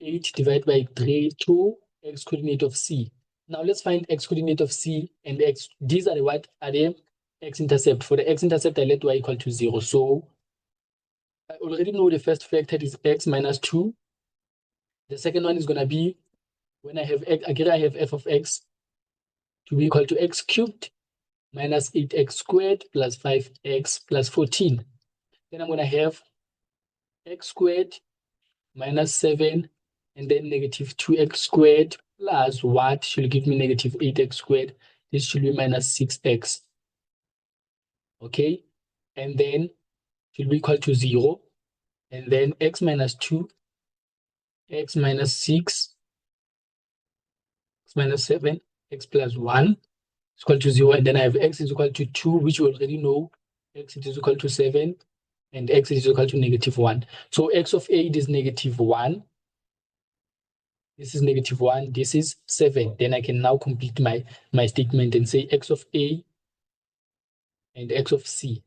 8 divided by 3 to x coordinate of c. Now let's find x coordinate of c and x. These are the what? Are the x-intercept. For the x-intercept, I let y equal to 0. So I already know the first factor is x minus 2. The second one is going to be, when I have x, again I have f of x to be equal to x cubed minus 8x squared plus 5x plus 14. Then I'm going to have x squared minus 7 and then negative 2x squared plus what should give me negative 8x squared. This should be minus 6x. Okay, and then should be equal to 0. And then x minus 2, x minus 6, x minus 7, x plus 1 is equal to 0. And then I have x is equal to 2, which we already know. X is equal to 7, and x is equal to negative 1. So x of 8 is negative 1. this is -1, this is 7. Then I can now complete my statement and say x of A and x of C.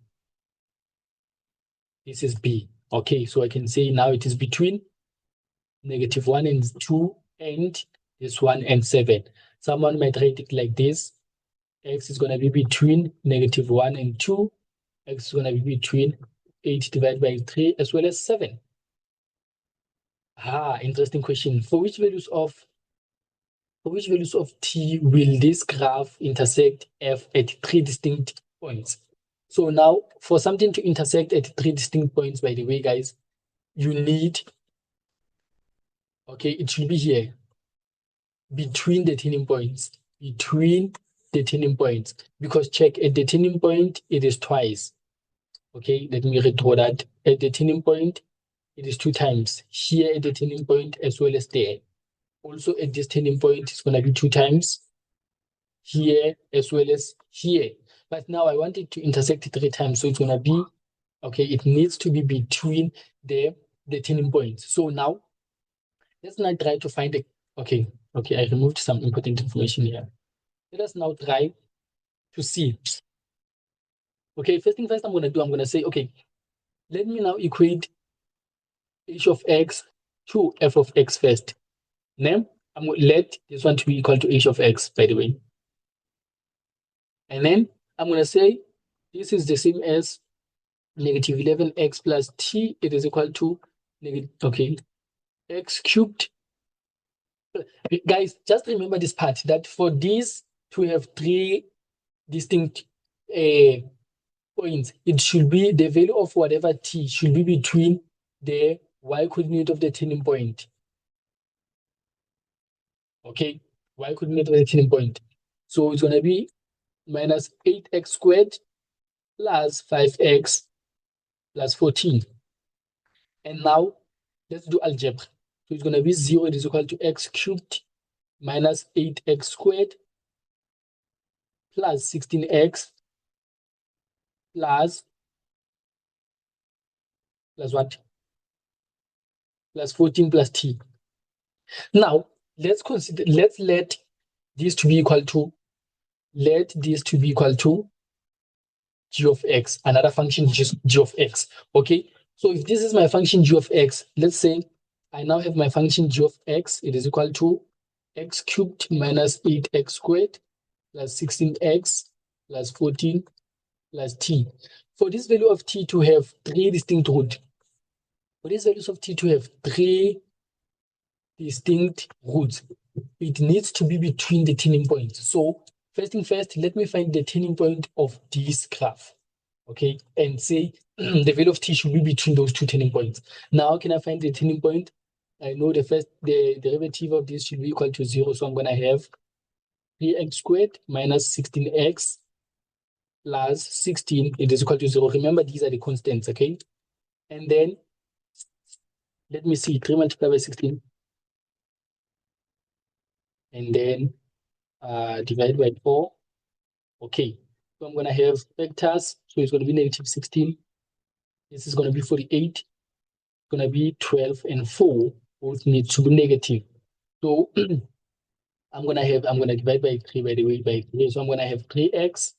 This is B. Okay, so I can say now it is between -1 and 2 and this one and 7. Someone might write it like this. X is going to be between -1 and 2. X is going to be between 8 divided by 3 as well as 7. Interesting question. For which values of t will this graph intersect f at 3 distinct points? So now, for something to intersect at 3 distinct points, by the way, guys, you need, okay, it should be here, between the turning points, because check, at the turning point, it is twice. Okay, let me redraw that. At the turning point, it is 2 times. Here at the turning point as well as there. Also at this turning point, it's going to be 2 times. Here as well as here. But now I want it to intersect 3 times. So it's going to be, okay, it needs to be between the turning points. So now, let's now try to find a, okay, I removed some important information here. Let us now try to see. Okay, first thing first I'm going to say, okay, let me now equate h of x to f of x first. Then I'm going to let this one to be equal to h of x, by the way. And then I'm going to say this is the same as -11x plus t. It is equal to x cubed. Guys, just remember this part, that for these to have 3 distinct points, it should be the value of whatever t should be between the y coordinate of the turning point. Okay, y coordinate of the turning point. So it's going to be minus 8x squared plus 5x plus 14. And now let's do algebra. So it's going to be 0 is equal to x cubed minus 8x squared plus 16x plus what? Plus 14 plus t. Now let's let this to be equal to, g of x, another function g of x. Okay, so if this is my function g of x, let's say I now have my function g of x, it is equal to x cubed minus 8x squared plus 16x plus 14 plus t. For this value of t to have 3 distinct roots, it needs to be between the turning points. So first thing first, let me find the turning point of this graph. Okay, and say the value of t should be between those 2 turning points. Now, how can I find the turning point? I know the derivative of this should be equal to 0. So I'm going to have 3x squared minus 16x plus 16, it is equal to 0. Remember, these are the constants, okay? And then, let me see, 3 multiplied by 16. And then divide by 4. Okay, so I'm going to have vectors. So it's going to be -16. This is going to be 48. It's going to be 12 and 4. Both need to be negative. So I'm going to divide by 3, by the way, by 3. So I'm going to have 3x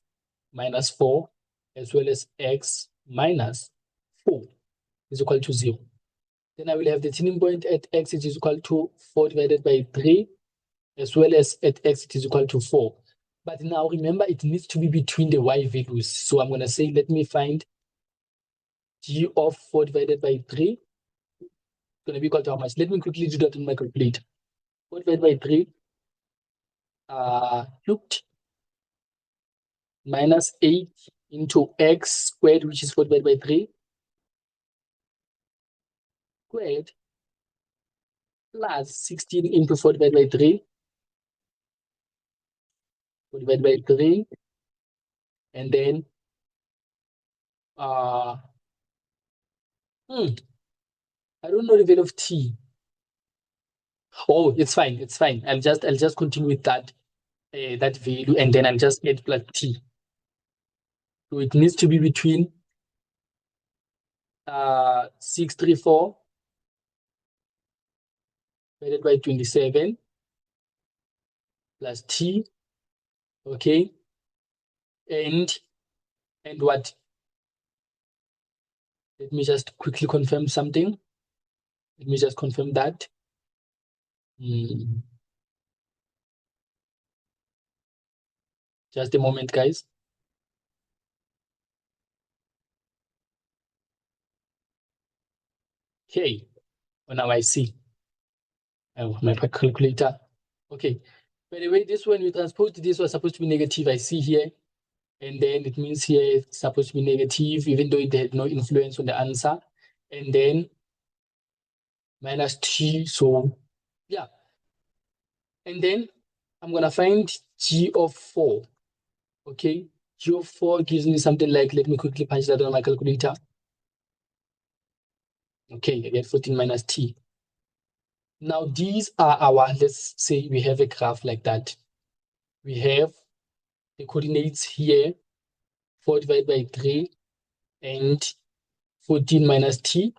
minus 4 as well as x minus 4 is equal to 0. Then I will have the turning point at x, it is equal to 4 divided by 3, as well as at x, it is equal to 4. But now remember, it needs to be between the y values. So I'm going to say, let me find g of 4 divided by 3. It's going to be equal to how much? Let me quickly do that on my calculator. 4 divided by 3 cubed minus 8 into x squared, which is 4 divided by 3 squared plus 16 into 4 divided by 3 divided by 3, and then I don't know the value of t. Oh, it's fine. I'll just continue with that value, and then I'll just add plus t. So it needs to be between 634 divided by 27 plus t, okay, and what? Let me just quickly confirm something. Let me just confirm that. Just a moment, guys. Okay, now I see. Oh, my calculator. Okay. By the way, this when we transpose this was supposed to be negative, I see here. And then it means here it's supposed to be negative, even though it had no influence on the answer. And then minus t, so yeah. And then I'm gonna find g of 4, okay? G of 4 gives me something like, let me quickly punch that on my calculator. Okay, I get 14 minus t. Now these are our, let's say we have a graph like that. We have the coordinates here, 4 divided by 3 and 14 minus t.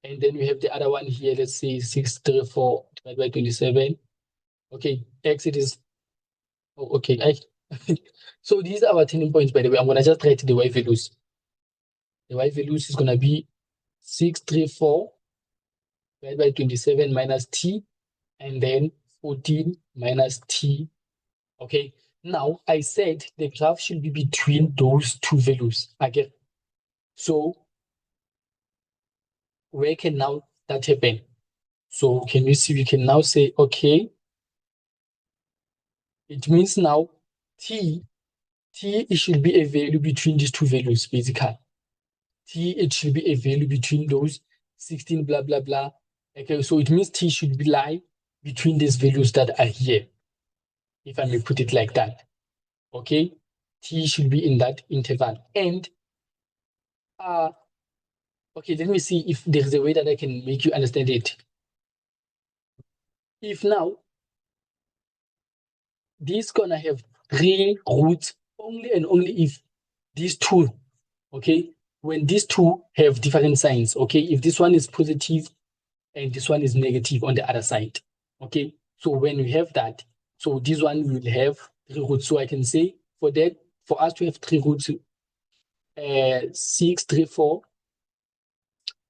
And then we have the other one here, let's say 634 divided by 27. Okay, x it is, oh, okay. So these are our turning points, by the way. I'm gonna just write the y values. The y values is gonna be 634 divided by 27 minus t, and then 14 minus t. Okay, now I said the graph should be between those two values again. So where can now that happen? So can you see, we can now say, okay, it means now t, it should be a value between these two values, basically. T, it should be a value between those 16, blah, blah, blah. Okay, so it means t should be lie between these values that are here, if I may put it like that. Okay, t should be in that interval. And okay, let me see if there's a way that I can make you understand it. If now this gonna have 3 roots only and only if these two, okay, when these two have different signs, okay, if this one is positive and this one is negative on the other side, okay, so when we have that, so this one will have 3 roots. So I can say for that, for us to have 3 roots, 634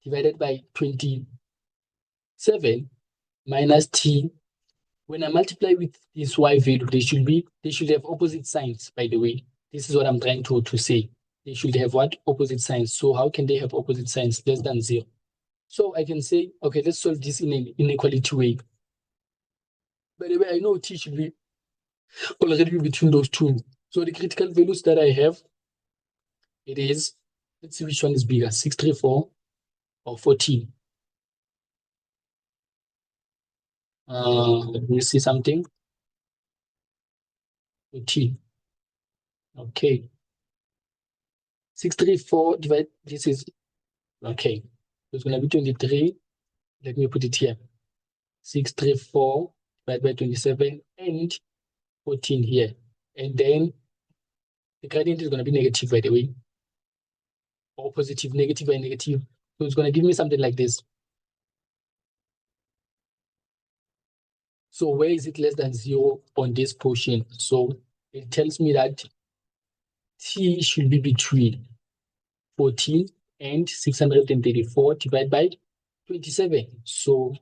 divided by 27 minus t. When I multiply with this y value, they should have opposite signs, by the way. This is what I'm trying to say. They should have what? Opposite signs. So how can they have opposite signs? Less than 0. So I can say, okay, let's solve this in an inequality way. By the way, I know t should be already between those two. So the critical values that I have, it is, let's see which one is bigger, 634 or 14. Let me see something. 14. Okay. 634 divided, this is, okay. So it's going to be 23. Let me put it here. 634 divided by 27 and 14 here. And then the gradient is going to be negative, by the way. Or positive, negative by negative. So it's going to give me something like this. So where is it less than 0 on this portion? So it tells me that t should be between 14 and 634 divided by 27. So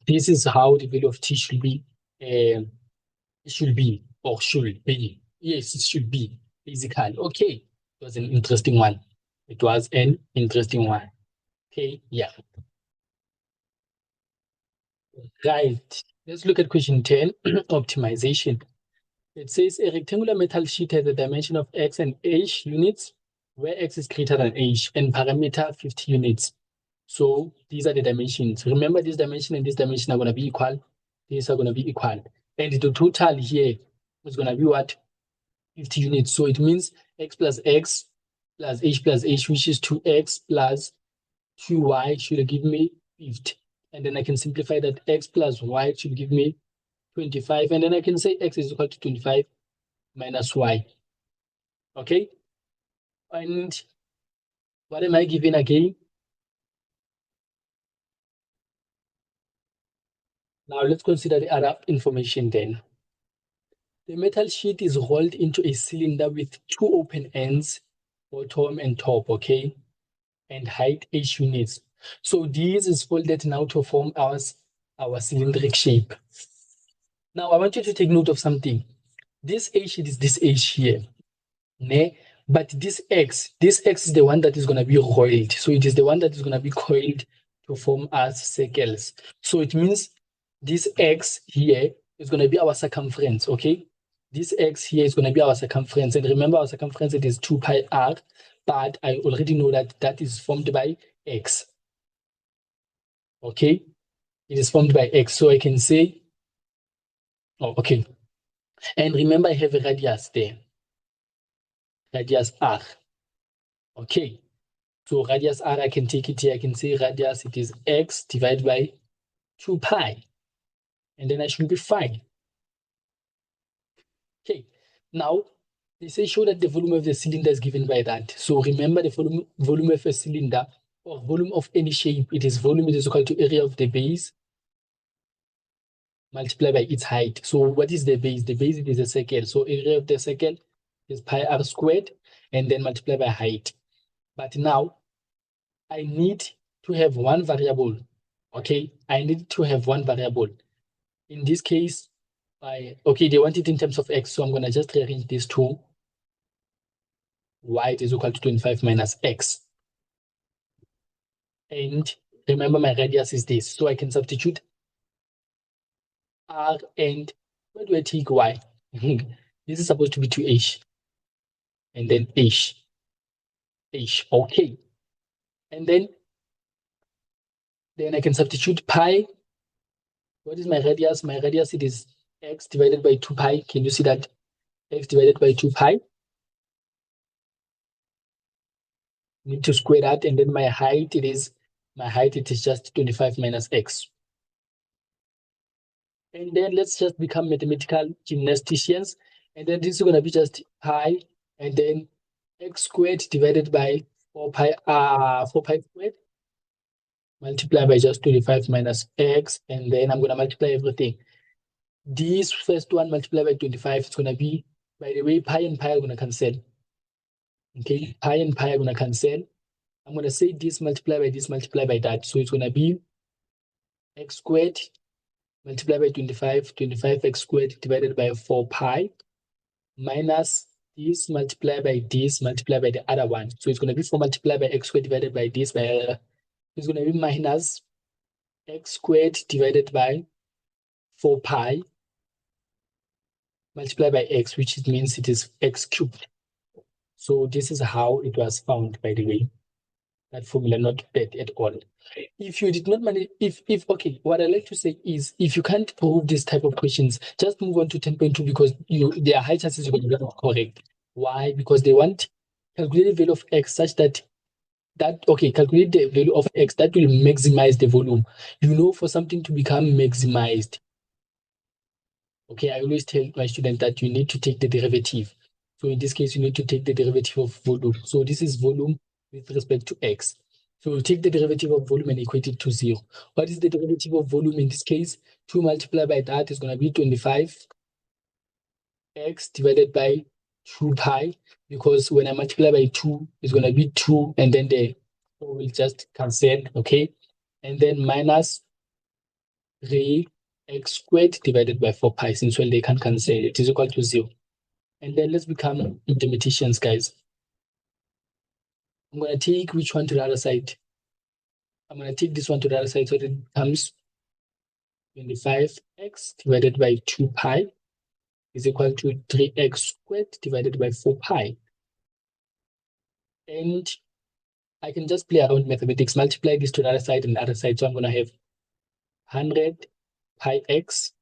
this is how the value of t should be. It should be, or should be. Yes, it should be, basically. Okay, it was an interesting one. It was an interesting one. Okay, yeah. Right. Let's look at question 10, optimization. It says a rectangular metal sheet has a dimension of x and h units, where x is greater than h, and parameter 50 units. So these are the dimensions. Remember, this dimension and this dimension are going to be equal. These are going to be equal. And the total here is going to be what? 50 units. So it means x plus h, which is 2x plus 2y should give me 50. And then I can simplify that x plus y should give me 25. And then I can say x is equal to 25 minus y. Okay? And what am I given again? Now let's consider the other information then. The metal sheet is rolled into a cylinder with two open ends, bottom and top, okay? And height h units. So this is folded now to form our cylindric shape. Now I want you to take note of something. This h sheet is this h here. Ne? But this x is the one that is going to be coiled. So it is the one that is going to be coiled to form as circles. So it means this x here is going to be our circumference, okay? This x here is going to be our circumference. And remember, our circumference, it is 2 pi r, but I already know that that is formed by x, okay? It is formed by x. So I can say, oh, okay. And remember, I have a radius there, radius r, okay? So radius r, I can take it here. I can say radius, it is x divided by 2 pi. And then I should be fine. Okay. Now, they say show that the volume of the cylinder is given by that. So remember the volume of a cylinder or volume of any shape. It is volume, it is equal to area of the base multiplied by its height. So what is the base? The base, it is a circle. So area of the circle is pi r squared and then multiplied by height. But now, I need to have one variable, okay? I need to have one variable. In this case, okay, they want it in terms of x, so I'm going to just rearrange this to y is equal to 25 minus x. And remember, my radius is this, so I can substitute r and where do I take y? This is supposed to be 2h, and then h, okay. And then I can substitute pi. What is my radius? My radius, it is x divided by 2 pi. Can you see that? X divided by 2 pi. Need to square that, and then my height, it is just 25 minus x. And then let's just become mathematical gymnasticians. And then this is going to be just pi, and then x squared divided by 4 pi squared, multiply by just 25 minus x, and then I'm going to multiply everything. This first one multiplied by 25, it's going to be, by the way, pi and pi are going to cancel. Okay, pi and pi are going to cancel. I'm going to say this multiply by this multiply by that. So it's going to be x squared multiply by 25, 25x squared divided by 4 pi minus this multiply by this multiply by the other one. So it's going to be 4 multiplied by x squared divided by this by it's going to be minus x squared divided by 4 pi multiplied by x, which means it is x cubed. So this is how it was found, by the way. That formula not bad at all. If you did not manage, okay, what I like to say is if you can't prove this type of questions, just move on to 10.2 because there are high chances you're going to get it correct. Why? Because they want calculate the value of x such that calculate the value of x that will maximize the volume. You know, for something to become maximized, okay, I always tell my students that you need to take the derivative. So in this case, you need to take the derivative of volume. So this is volume with respect to x. So we'll take the derivative of volume and equate it to 0. What is the derivative of volume in this case? 2 multiplied by that is going to be 25x divided by 2 pi, because when I multiply by 2, it's going to be 2, and then the 4 will just cancel, okay? And then minus 3x squared divided by 4 pi, since well, they can cancel, it is equal to 0. And then let's become mathematicians, guys. I'm going to take which one to the other side? I'm going to take this one to the other side, so it becomes 25x divided by 2 pi is equal to 3x squared divided by 4 pi. And I can just play around mathematics, multiply this to the other side and the other side. So I'm going to have 100 pi x.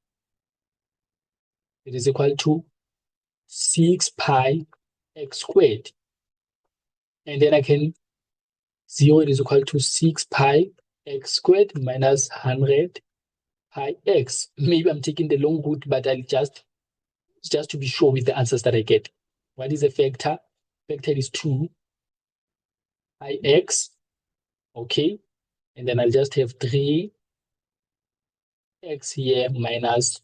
It is equal to 6 pi x squared. And then I can 0, it is equal to 6 pi x squared minus 100 pi x. Maybe I'm taking the long route, but I'll just to be sure with the answers that I get. What is a factor? Factor is 2 pi x, okay? And then I'll just have 3 x here minus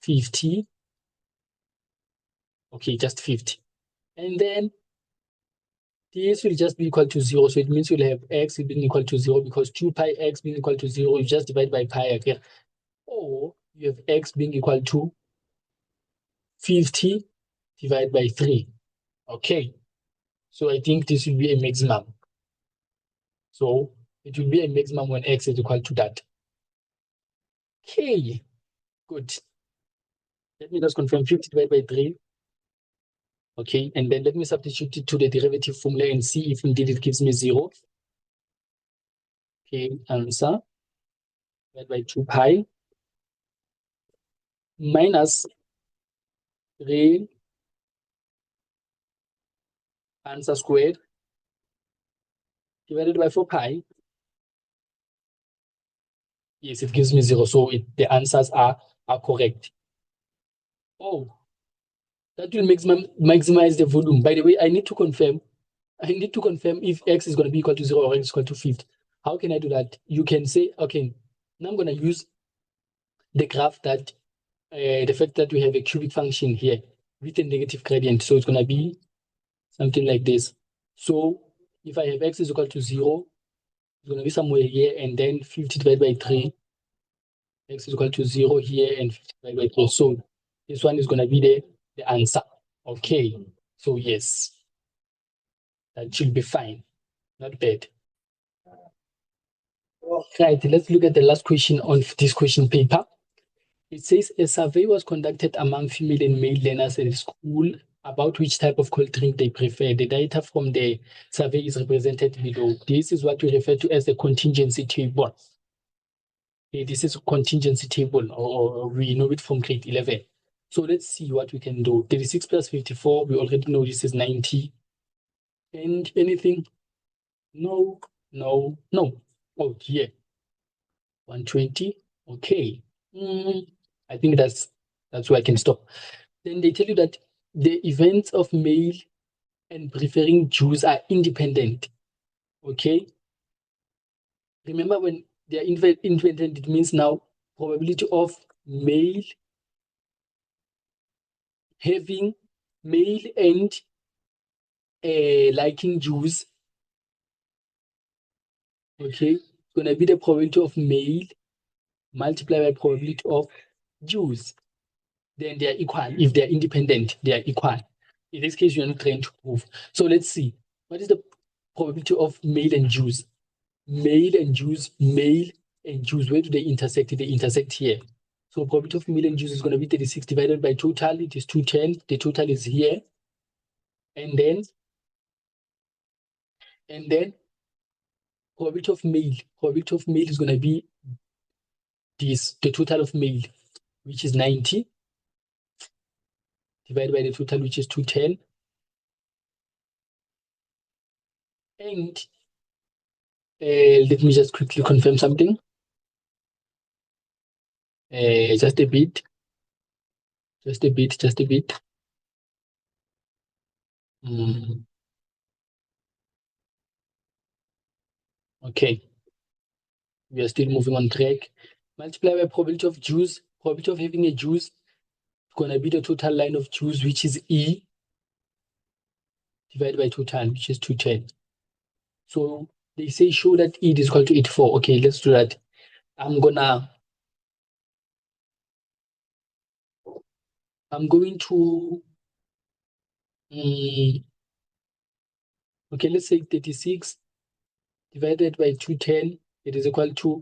50. Okay, just 50. And then this will just be equal to 0. So it means you'll have x being equal to 0 because 2 pi x being equal to 0, you just divide by pi again. Or you have x being equal to 50 divided by 3. Okay. So I think this will be a maximum. So it will be a maximum when x is equal to that. Okay, good. Let me just confirm 50 divided by 3. Okay, and then let me substitute it to the derivative formula and see if indeed it gives me 0. Okay, answer divided by 2 pi minus 3 answer squared divided by 4 pi. Yes, it gives me 0. So the answers are correct. Oh, that will maximize the volume. By the way, I need to confirm if x is going to be equal to 0 or x is equal to 50. How can I do that? You can say, okay, now I'm going to use the graph that, the fact that we have a cubic function here with a negative gradient. So it's going to be something like this. So if I have x is equal to 0, it's going to be somewhere here, and then 50 divided by 3, x is equal to 0 here, and 50 divided by 3. So this one is going to be the answer. Okay, so yes, that should be fine. Not bad. Right, let's look at the last question on this question paper. It says a survey was conducted among female and male learners at school about which type of cold drink they prefer. The data from the survey is represented below. This is what we refer to as the contingency table. Okay, this is a contingency table, or we know it from grade 11. So let's see what we can do. 36 plus 54, we already know this is 90. And anything? No, no, no. Oh, yeah. 120. Okay. I think that's where I can stop. Then they tell you that the events of male and preferring Jews are independent. Okay. Remember, when they are independent, it means now probability of male having male and liking Jews. Okay, it's gonna be the probability of male multiplied by probability of Jews. Then they are equal. If they are independent, they are equal. In this case, you are not trying to prove. So let's see. What is the probability of male and Jews? Male and Jews, male and Jews. Where do they intersect? They intersect here. So probability of male and Jews is going to be 36 divided by total. It is 210. The total is here. And then probability of male is going to be this, the total of male, which is 90, divided by the total, which is 210. And let me just quickly confirm something. Just a bit. Okay, we are still moving on track. Multiply by probability of Jews. Probability of having a Jews is going to be the total line of Jews, which is E, divided by total, which is 210. So they say show that E is equal to 84. Okay, let's do that. I'm going to, okay, let's say 36 divided by 210, it is equal to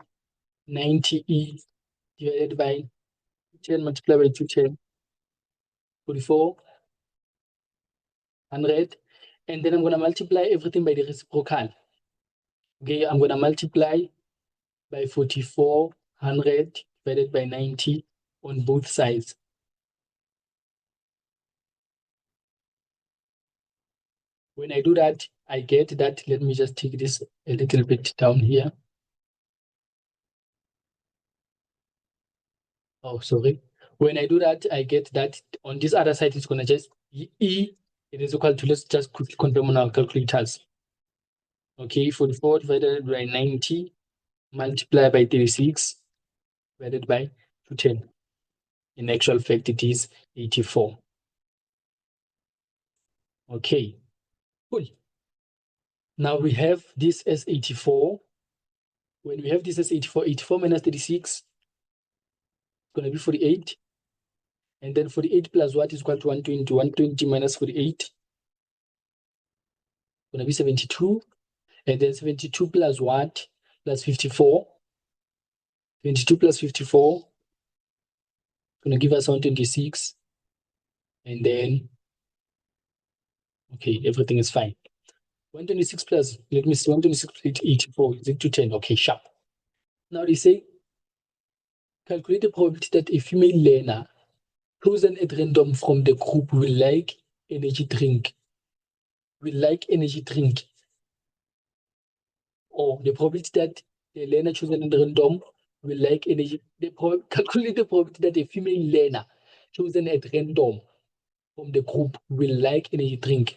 90E divided by 10 multiplied by 210, 44, 100. And then I'm going to multiply everything by the reciprocal. Okay, I'm going to multiply by 44, 100 divided by 90 on both sides. When I do that, I get that. Let me just take this a little bit down here. Oh, sorry. When I do that, I get that on this other side, it's going to just E. It is equal to, let's just quickly confirm on our calculators. Okay, 44 divided by 90 multiplied by 36 divided by 210. In actual fact, it is 84. Okay, cool. Now we have this as 84. When we have this as 84, 84 minus 36 is going to be 48. And then 48 plus what is equal to 120? 120 minus 48 is going to be 72. And then 72 plus what? Plus 54. 22 plus 54 is going to give us 126. And then, okay, everything is fine. 126 plus, let me see, 126 plus 84 is equal to 10. Okay, sharp. Now they say, calculate the probability that a female learner chosen at random from the group will like energy drink. Or the probability that the learner chosen at random will like energy. Calculate the probability that a female learner chosen at random from the group will like energy drink.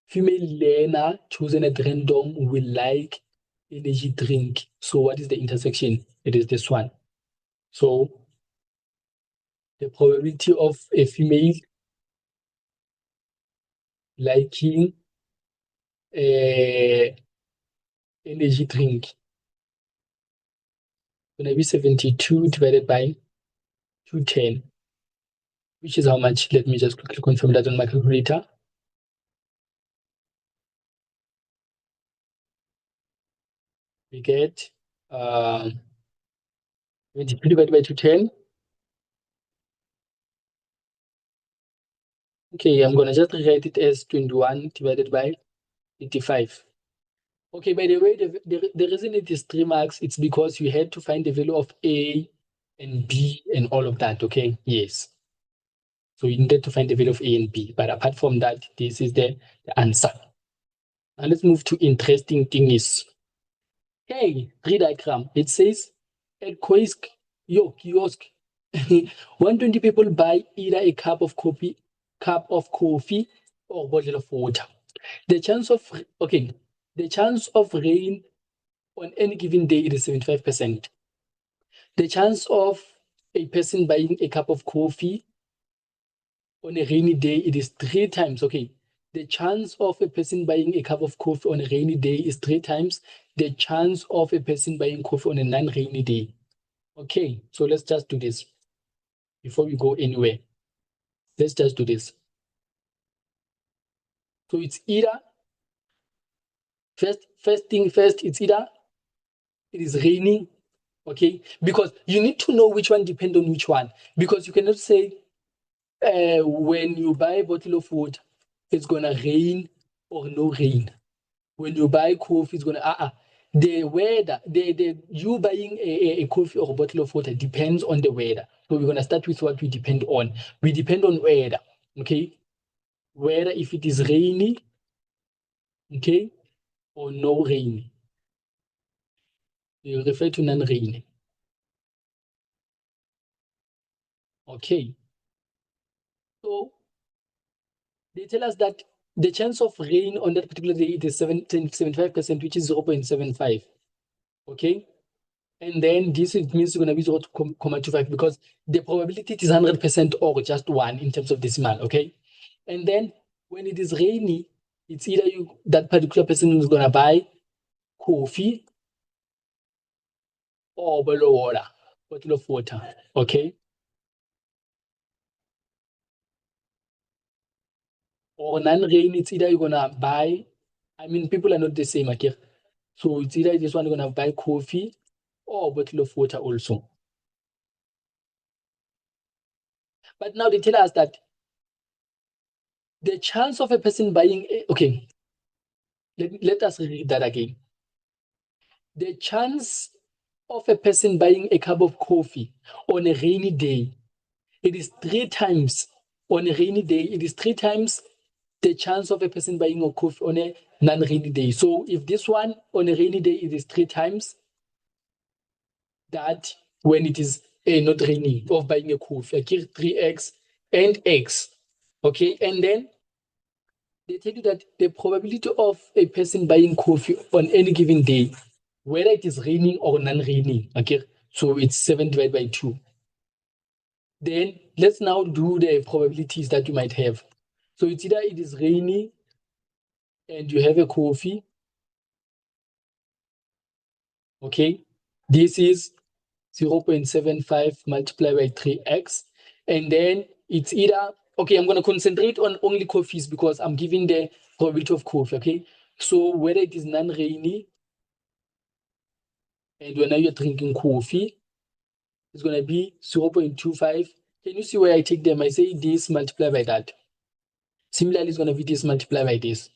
Female learner chosen at random will like energy drink. So what is the intersection? It is this one. So the probability of a female liking energy drink going to be 72 divided by 210, which is how much? Let me just quickly confirm that on my calculator. We get 72 divided by 210. Okay, I'm going to just rewrite it as 21 divided by 85. Okay, by the way, the reason it is 3 marks, it's because you had to find the value of A and B and all of that, okay? Yes. So you needed to find the value of A and B. But apart from that, this is the answer. Now let's move to interesting things. Hey, tree diagram. It says at kiosk, 120 people buy either a cup of coffee or a bottle of water. The chance of rain on any given day is 75%. The chance of a person buying a cup of coffee on a rainy day, it is 3 times. Okay. The chance of a person buying a cup of coffee on a rainy day is 3 times the chance of a person buying coffee on a non-rainy day. Okay, so let's just do this before we go anywhere. Let's just do this. So it's either, first thing first, it's either it is raining, okay? Because you need to know which one depends on which one. Because you cannot say when you buy a bottle of water, it's gonna rain or no rain. When you buy coffee, it's gonna the weather, you buying a coffee or a bottle of water depends on the weather. So we're gonna start with what we depend on. We depend on weather, okay? Whether if it is rainy, okay, or no rain. You refer to non-rain. Okay. So they tell us that the chance of rain on that particular day is 75%, which is 0.75. Okay. And then this means you're going to be 0.25 because the probability is 100% or just 1 in terms of decimal. Okay. And then when it is rainy, it's either that particular person is going to buy coffee or bottle of water. Okay. Or non-rain, it's either you're gonna buy, people are not the same, okay? So it's either this one you're gonna buy coffee or a bottle of water also. But now they tell us that the chance of a person buying, okay, let us read that again. The chance of a person buying a cup of coffee on a rainy day, it is 3 times. On a rainy day, it is 3 times the chance of a person buying a coffee on a non-rainy day. So if this one on a rainy day, it is 3 times that when it is not raining of buying a coffee. I give 3x and x. Okay, and then they tell you that the probability of a person buying coffee on any given day, whether it is raining or non-raining, okay, So it's 7 divided by 2. Then let's now do the probabilities that you might have. So it's either it is rainy and you have a coffee. Okay. This is 0.75 multiplied by 3x. And then it's either, okay, I'm going to concentrate on only coffees because I'm giving the probability of coffee, okay? So whether it is non-rainy and whenever you're drinking coffee, it's going to be 0.25. Can you see where I take them? I say this multiplied by that. Similarly, it's going to be this multiplied by this.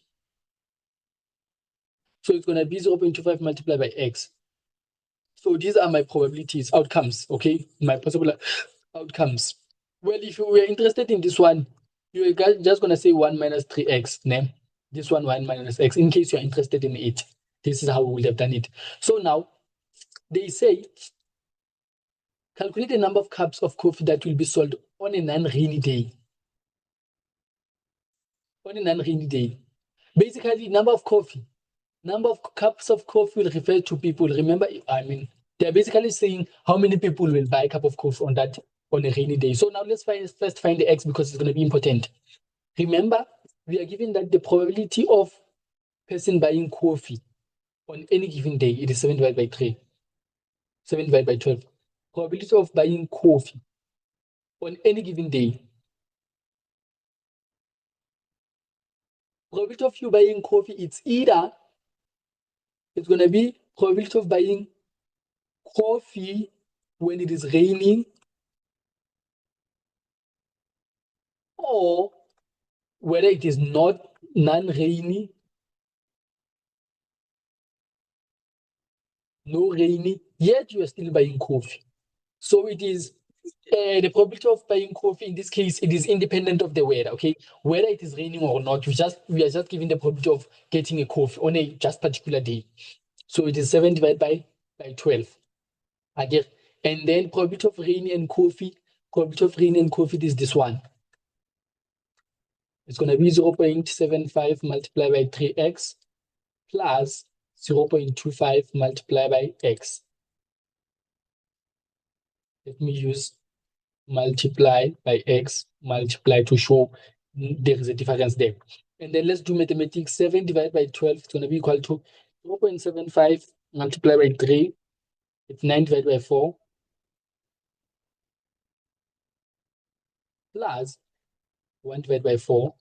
So it's going to be 0.25 multiplied by x. So these are my probabilities, outcomes, okay? My possible outcomes. Well, if you were interested in this one, you're just going to say 1 minus 3x, né? This one, 1 minus x, in case you're interested in it. This is how we would have done it. So now, they say, calculate the number of cups of coffee that will be sold on a non-rainy day. On a non-rainy day. Basically, number of cups of coffee will refer to people. Remember, I mean, they're basically saying how many people will buy a cup of coffee on a rainy day. So now let's first find the x because it's going to be important. Remember, we are given that the probability of person buying coffee on any given day, it is 7 divided by 3. 7 divided by 12. Probability of buying coffee on any given day. Probability of you buying coffee, it's going to be probability of buying coffee when it is raining or whether it is not non-rainy, no rainy, yet you are still buying coffee. So it is the probability of buying coffee in this case, it is independent of the weather, okay? Whether it is raining or not, we are just giving the probability of getting a coffee on a just particular day. So it is 7 divided by 12. Again, and then probability of rain and coffee is this one. It's going to be 0.75 multiplied by 3x plus 0.25 multiplied by x. Let me use multiply by x, multiply to show there is a difference there. And then let's do mathematics. 7 divided by 12 is going to be equal to 0.75 multiplied by 3. It's 9 divided by 4 plus 1 divided by 4.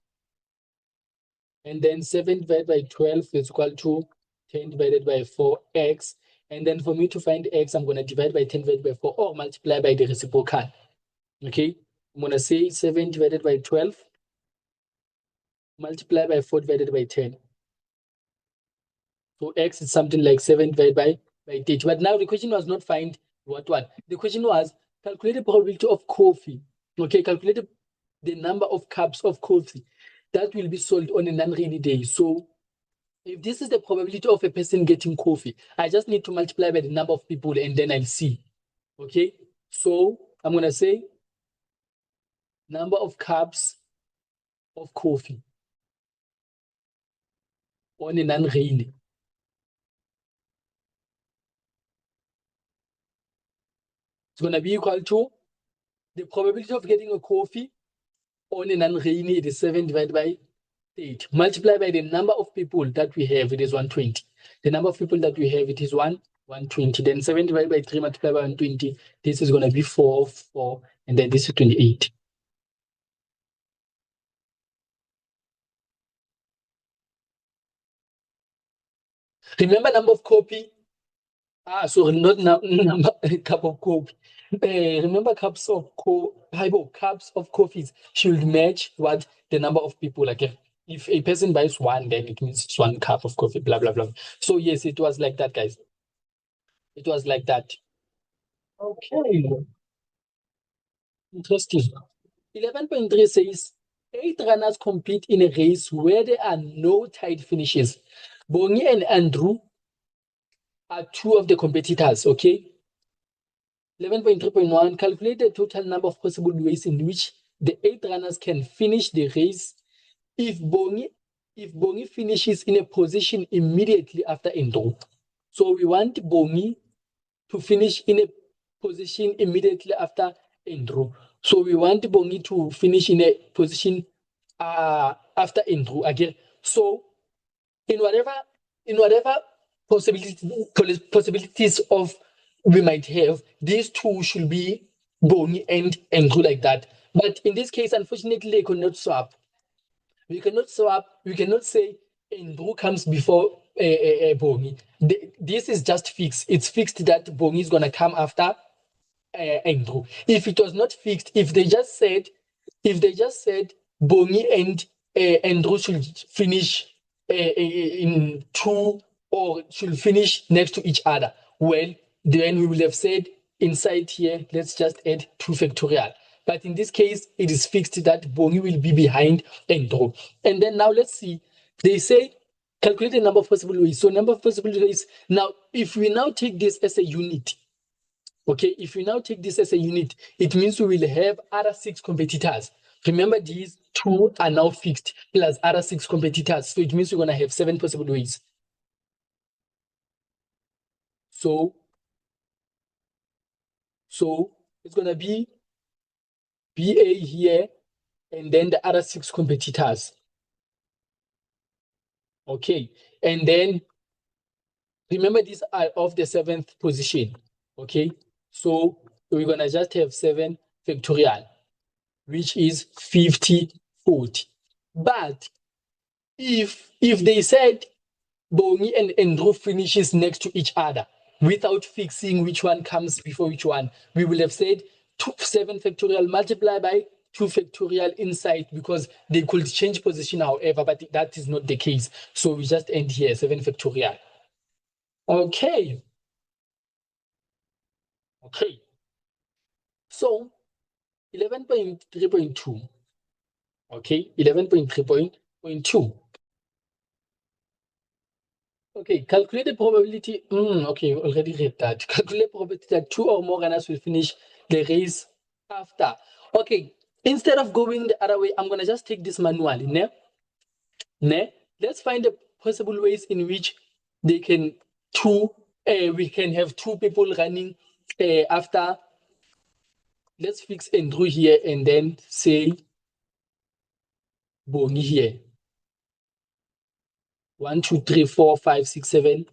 And then 7 divided by 12 is equal to 10 divided by 4x. And then for me to find x, I'm going to divide by 10 divided by 4 or multiply by the reciprocal. Okay, I'm going to say 7 divided by 12 multiply by 4 divided by 10. So x is something like 7 divided by 30. But now the question was not find what. The question was calculate the probability of coffee. Okay, calculate the number of cups of coffee that will be sold on a non-rainy day. So if this is the probability of a person getting coffee, I just need to multiply by the number of people and then I'll see. Okay, so I'm going to say number of cups of coffee on a non-rainy. It's going to be equal to the probability of getting a coffee on a non-rainy, it is 7 divided by 8. Multiply by the number of people that we have, it is 120. The number of people that we have, it is 120. Then 7 divided by 3 multiplied by 120. This is going to be 4, and then this is 28. Remember number of coffee? Sorry, not number cup of coffee. Remember cups of coffees should match what the number of people again. If a person buys one, then it means it's 1 cup of coffee, blah, blah, blah. So yes, it was like that, guys. It was like that. Okay. Interesting. 11.3 says, 8 runners compete in a race where there are no tied finishes. Bongi and Andrew are 2 of the competitors, okay? 11.3.1, calculate the total number of possible ways in which the 8 runners can finish the race if Bongi finishes in a position immediately after Andrew. So we want Bongi to finish in a position immediately after Andrew. So we want Bongi to finish in a position after Andrew again. So in whatever possibilities of we might have, these two should be Bongi and Andrew like that. But in this case, unfortunately, they could not swap. We cannot swap. We cannot say Andrew comes before Bongi. This is just fixed. It's fixed that Bongi is gonna come after Andrew. If it was not fixed, if they just said Bongi and Andrew should finish in two or should finish next to each other, well, then we will have said inside here, let's just add 2 factorial. But in this case, it is fixed that Bongi will be behind Andrew. And then now let's see. They say calculate the number of possible ways. So number of possible ways. Now, if we now take this as a unit, okay, if we now take this as a unit, it means we will have other 6 competitors. Remember, these 2 are now fixed plus other 6 competitors. So it means we're going to have 7 possible ways. So it's going to be BA here and then the other 6 competitors. Okay, and then remember these are of the 7th position. Okay, so we're going to just have 7 factorial, which is 50, 40. But if they said Bongi and Andrew finishes next to each other without fixing which one comes before which one, we will have said 7 factorial multiplied by 2 factorial inside, because they could change position however, but that is not the case. So we just end here, 7 factorial. Okay. Okay. So 11.3.2. Okay, 11.3.2. Okay, calculate the probability. Okay, already read that. Calculate probability that 2 or more runners will finish the race after. Okay, instead of going the other way, I'm gonna just take this manually. Let's find the possible ways in which they can we can have 2 people running after. Let's fix Andrew here and then say Bongi here. 1, 2, 3, 4, 5, 6, 7.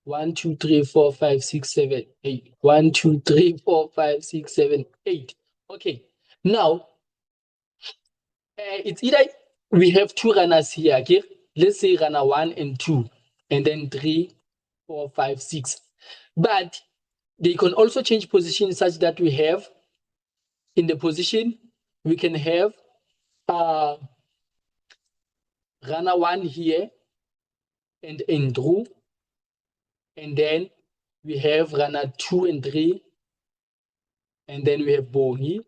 1, 2, 3, 4, 5, 6, 7, 8. 1, 2, 3, 4, 5, 6, 7, 8. Okay. Now, it's either we have 2 runners here. Okay. Let's say runner 1 and 2, and then 3, 4, 5, 6. But they can also change position such that we have in the position we can have runner 1 here and Andrew, and then we have runner 2 and 3, and then we have Bongi,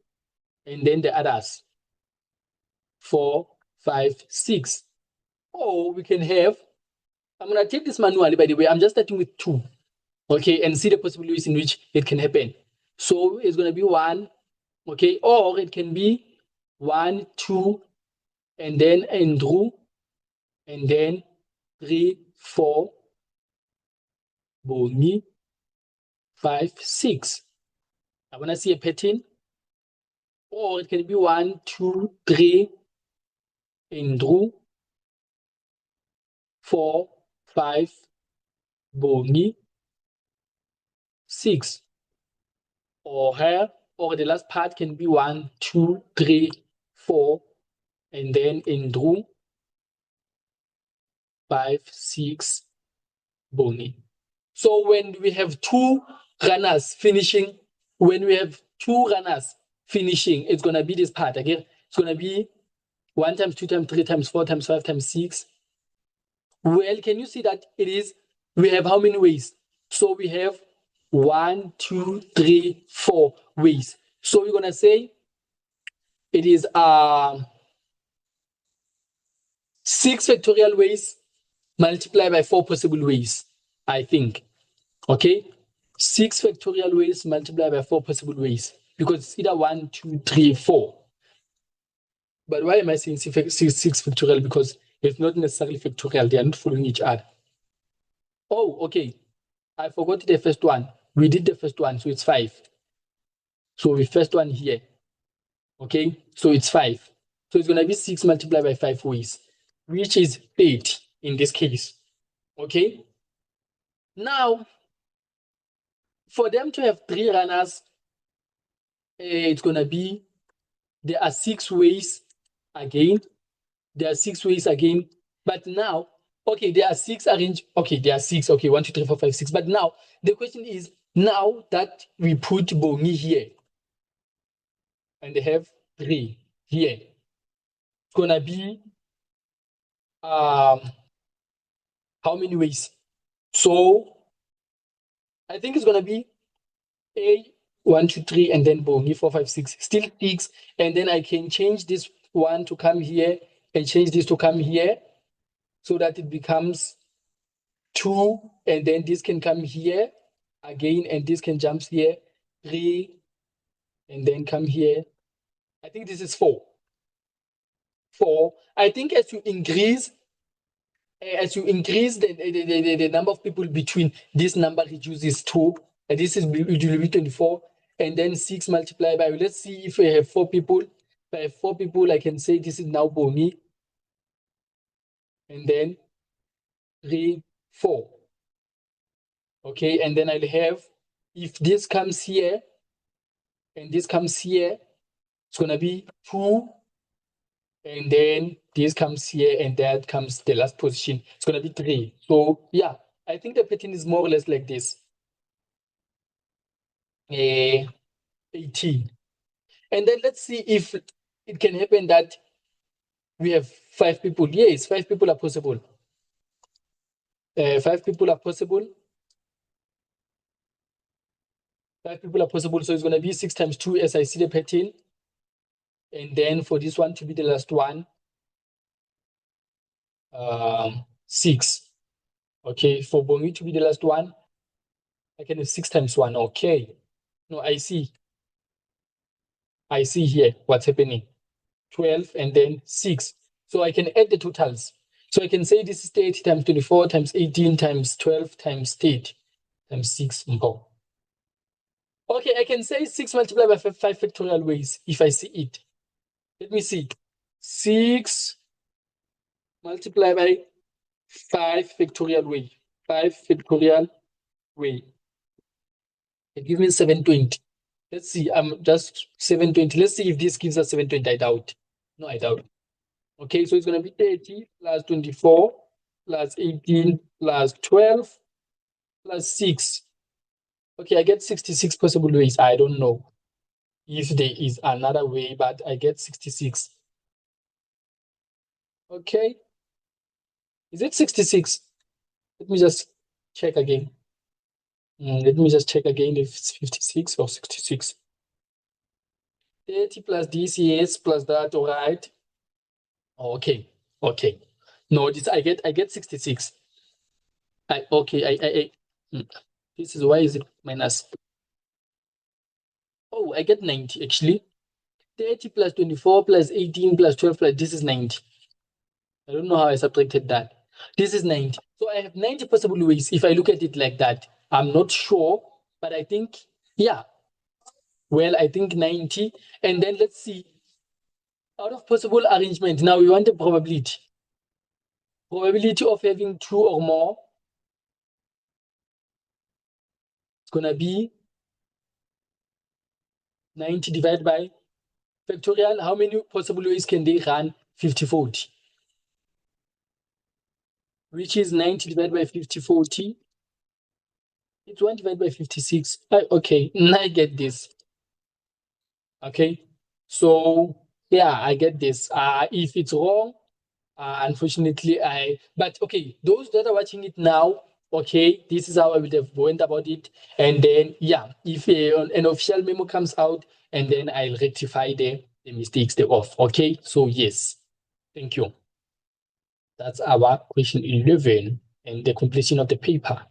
and then the others 4, 5, 6. Or we can have, I'm going to take this manually, by the way. I'm just starting with 2, okay, and see the possible ways in which it can happen. So it's going to be 1, okay, or it can be 1, 2, and then Andrew, and then 3, 4, Bongi, 5, 6. I want to see a pattern. Or it can be 1, 2, 3, Andrew, 4, 5, Bongi, 6. Or here, or the last part can be 1, 2, 3, 4, and then Andrew, 5, 6, Bongi. So when we have 2 runners finishing, it's going to be this part again. It's going to be 1 times 2 times 3 times 4 times 5 times 6. Well, can you see that we have how many ways? So we have 1, 2, 3, 4 ways. So we're going to say it is 6 factorial ways multiplied by 4 possible ways, I think. Okay, 6 factorial ways multiplied by 4 possible ways, because it's either 1, 2, 3, 4. But why am I saying 6 factorial? Because it's not necessarily factorial. They are not following each other. Oh, okay. I forgot the first one. We did the first one, so it's 5. So the first one here, okay, so it's 5. So it's going to be 6 multiplied by 5 ways, which is 30 in this case, okay? Now, for them to have 3 runners, it's going to be, there are 6 ways again. There are 6 ways again. But now, okay, there are 6 arranged. Okay, there are 6. Okay, 1, 2, 3, 4, 5, 6. But now, the question is, now that we put Bongi here, and they have 3 here, it's going to be how many ways? So, I think it's going to be A, 1, 2, 3, and then Bongi 4, 5, 6. Still 6. And then I can change this 1 to come here and change this to come here so that it becomes 2. And then this can come here again, and this can jump here. 3, and then come here. I think this is 4. 4. I think as you increase the number of people between, this number reduces 2, and this is it will be 24, and then 6 multiplied by, let's see if we have 4 people. If I have 4 people, I can say this is now Bongi, and then 3, 4. Okay, and then I'll have, if this comes here and this comes here, it's gonna be 2, and then this comes here, and that comes the last position. It's gonna be 3. So yeah, I think the pattern is more or less like this. 18. And then let's see if it can happen that we have 5 people. Yes, 5 people are possible. 5 people are possible. 5 people are possible. So it's going to be 6 times 2 as I see the pattern. And then for this one to be the last one, 6. Okay, for Bongi to be the last one, I can have 6 times 1. Okay. No, I see here what's happening. 12 and then 6. So I can add the totals. So I can say this is 30 times 24 times 18 times 12 times 30 times 6. Okay, I can say 6 multiplied by 5 factorial ways if I see it. Let me see. 6 multiplied by 5 factorial way. 5 factorial way. It gives me 720. Let's see, I'm just 720. Let's see if this gives us 720. I doubt. No, I doubt. Okay, so it's going to be 30 plus 24 plus 18 plus 12 plus 6. Okay, I get 66 possible ways. I don't know if there is another way, but I get 66. Okay. Is it 66? Let me just check again. Let me just check again if it's 56 or 66. 30 plus this, yes, plus that, all right. Okay, okay. No, this I get 66. This is, why is it minus? Oh, I get 90 actually. 30 plus 24 plus 18 plus 12 plus this is 90. I don't know how I subtracted that. This is 90. So I have 90 possible ways if I look at it like that. I'm not sure, but I think, yeah. Well, I think 90. And then let's see. Out of possible arrangement, now we want the probability. Probability of having 2 or more. It's going to be 90 divided by factorial. How many possible ways can they run 50-40? Which is 90 divided by 50-40. It's 1 divided by 56. Okay, now I get this. Okay, so yeah, I get this. If it's wrong, unfortunately, but okay, those that are watching it now, okay, this is how I would have went about it. And then, yeah, if an official memo comes out, and then I'll rectify the mistakes thereof. Okay, so yes, thank you. That's our question 11 and the completion of the paper.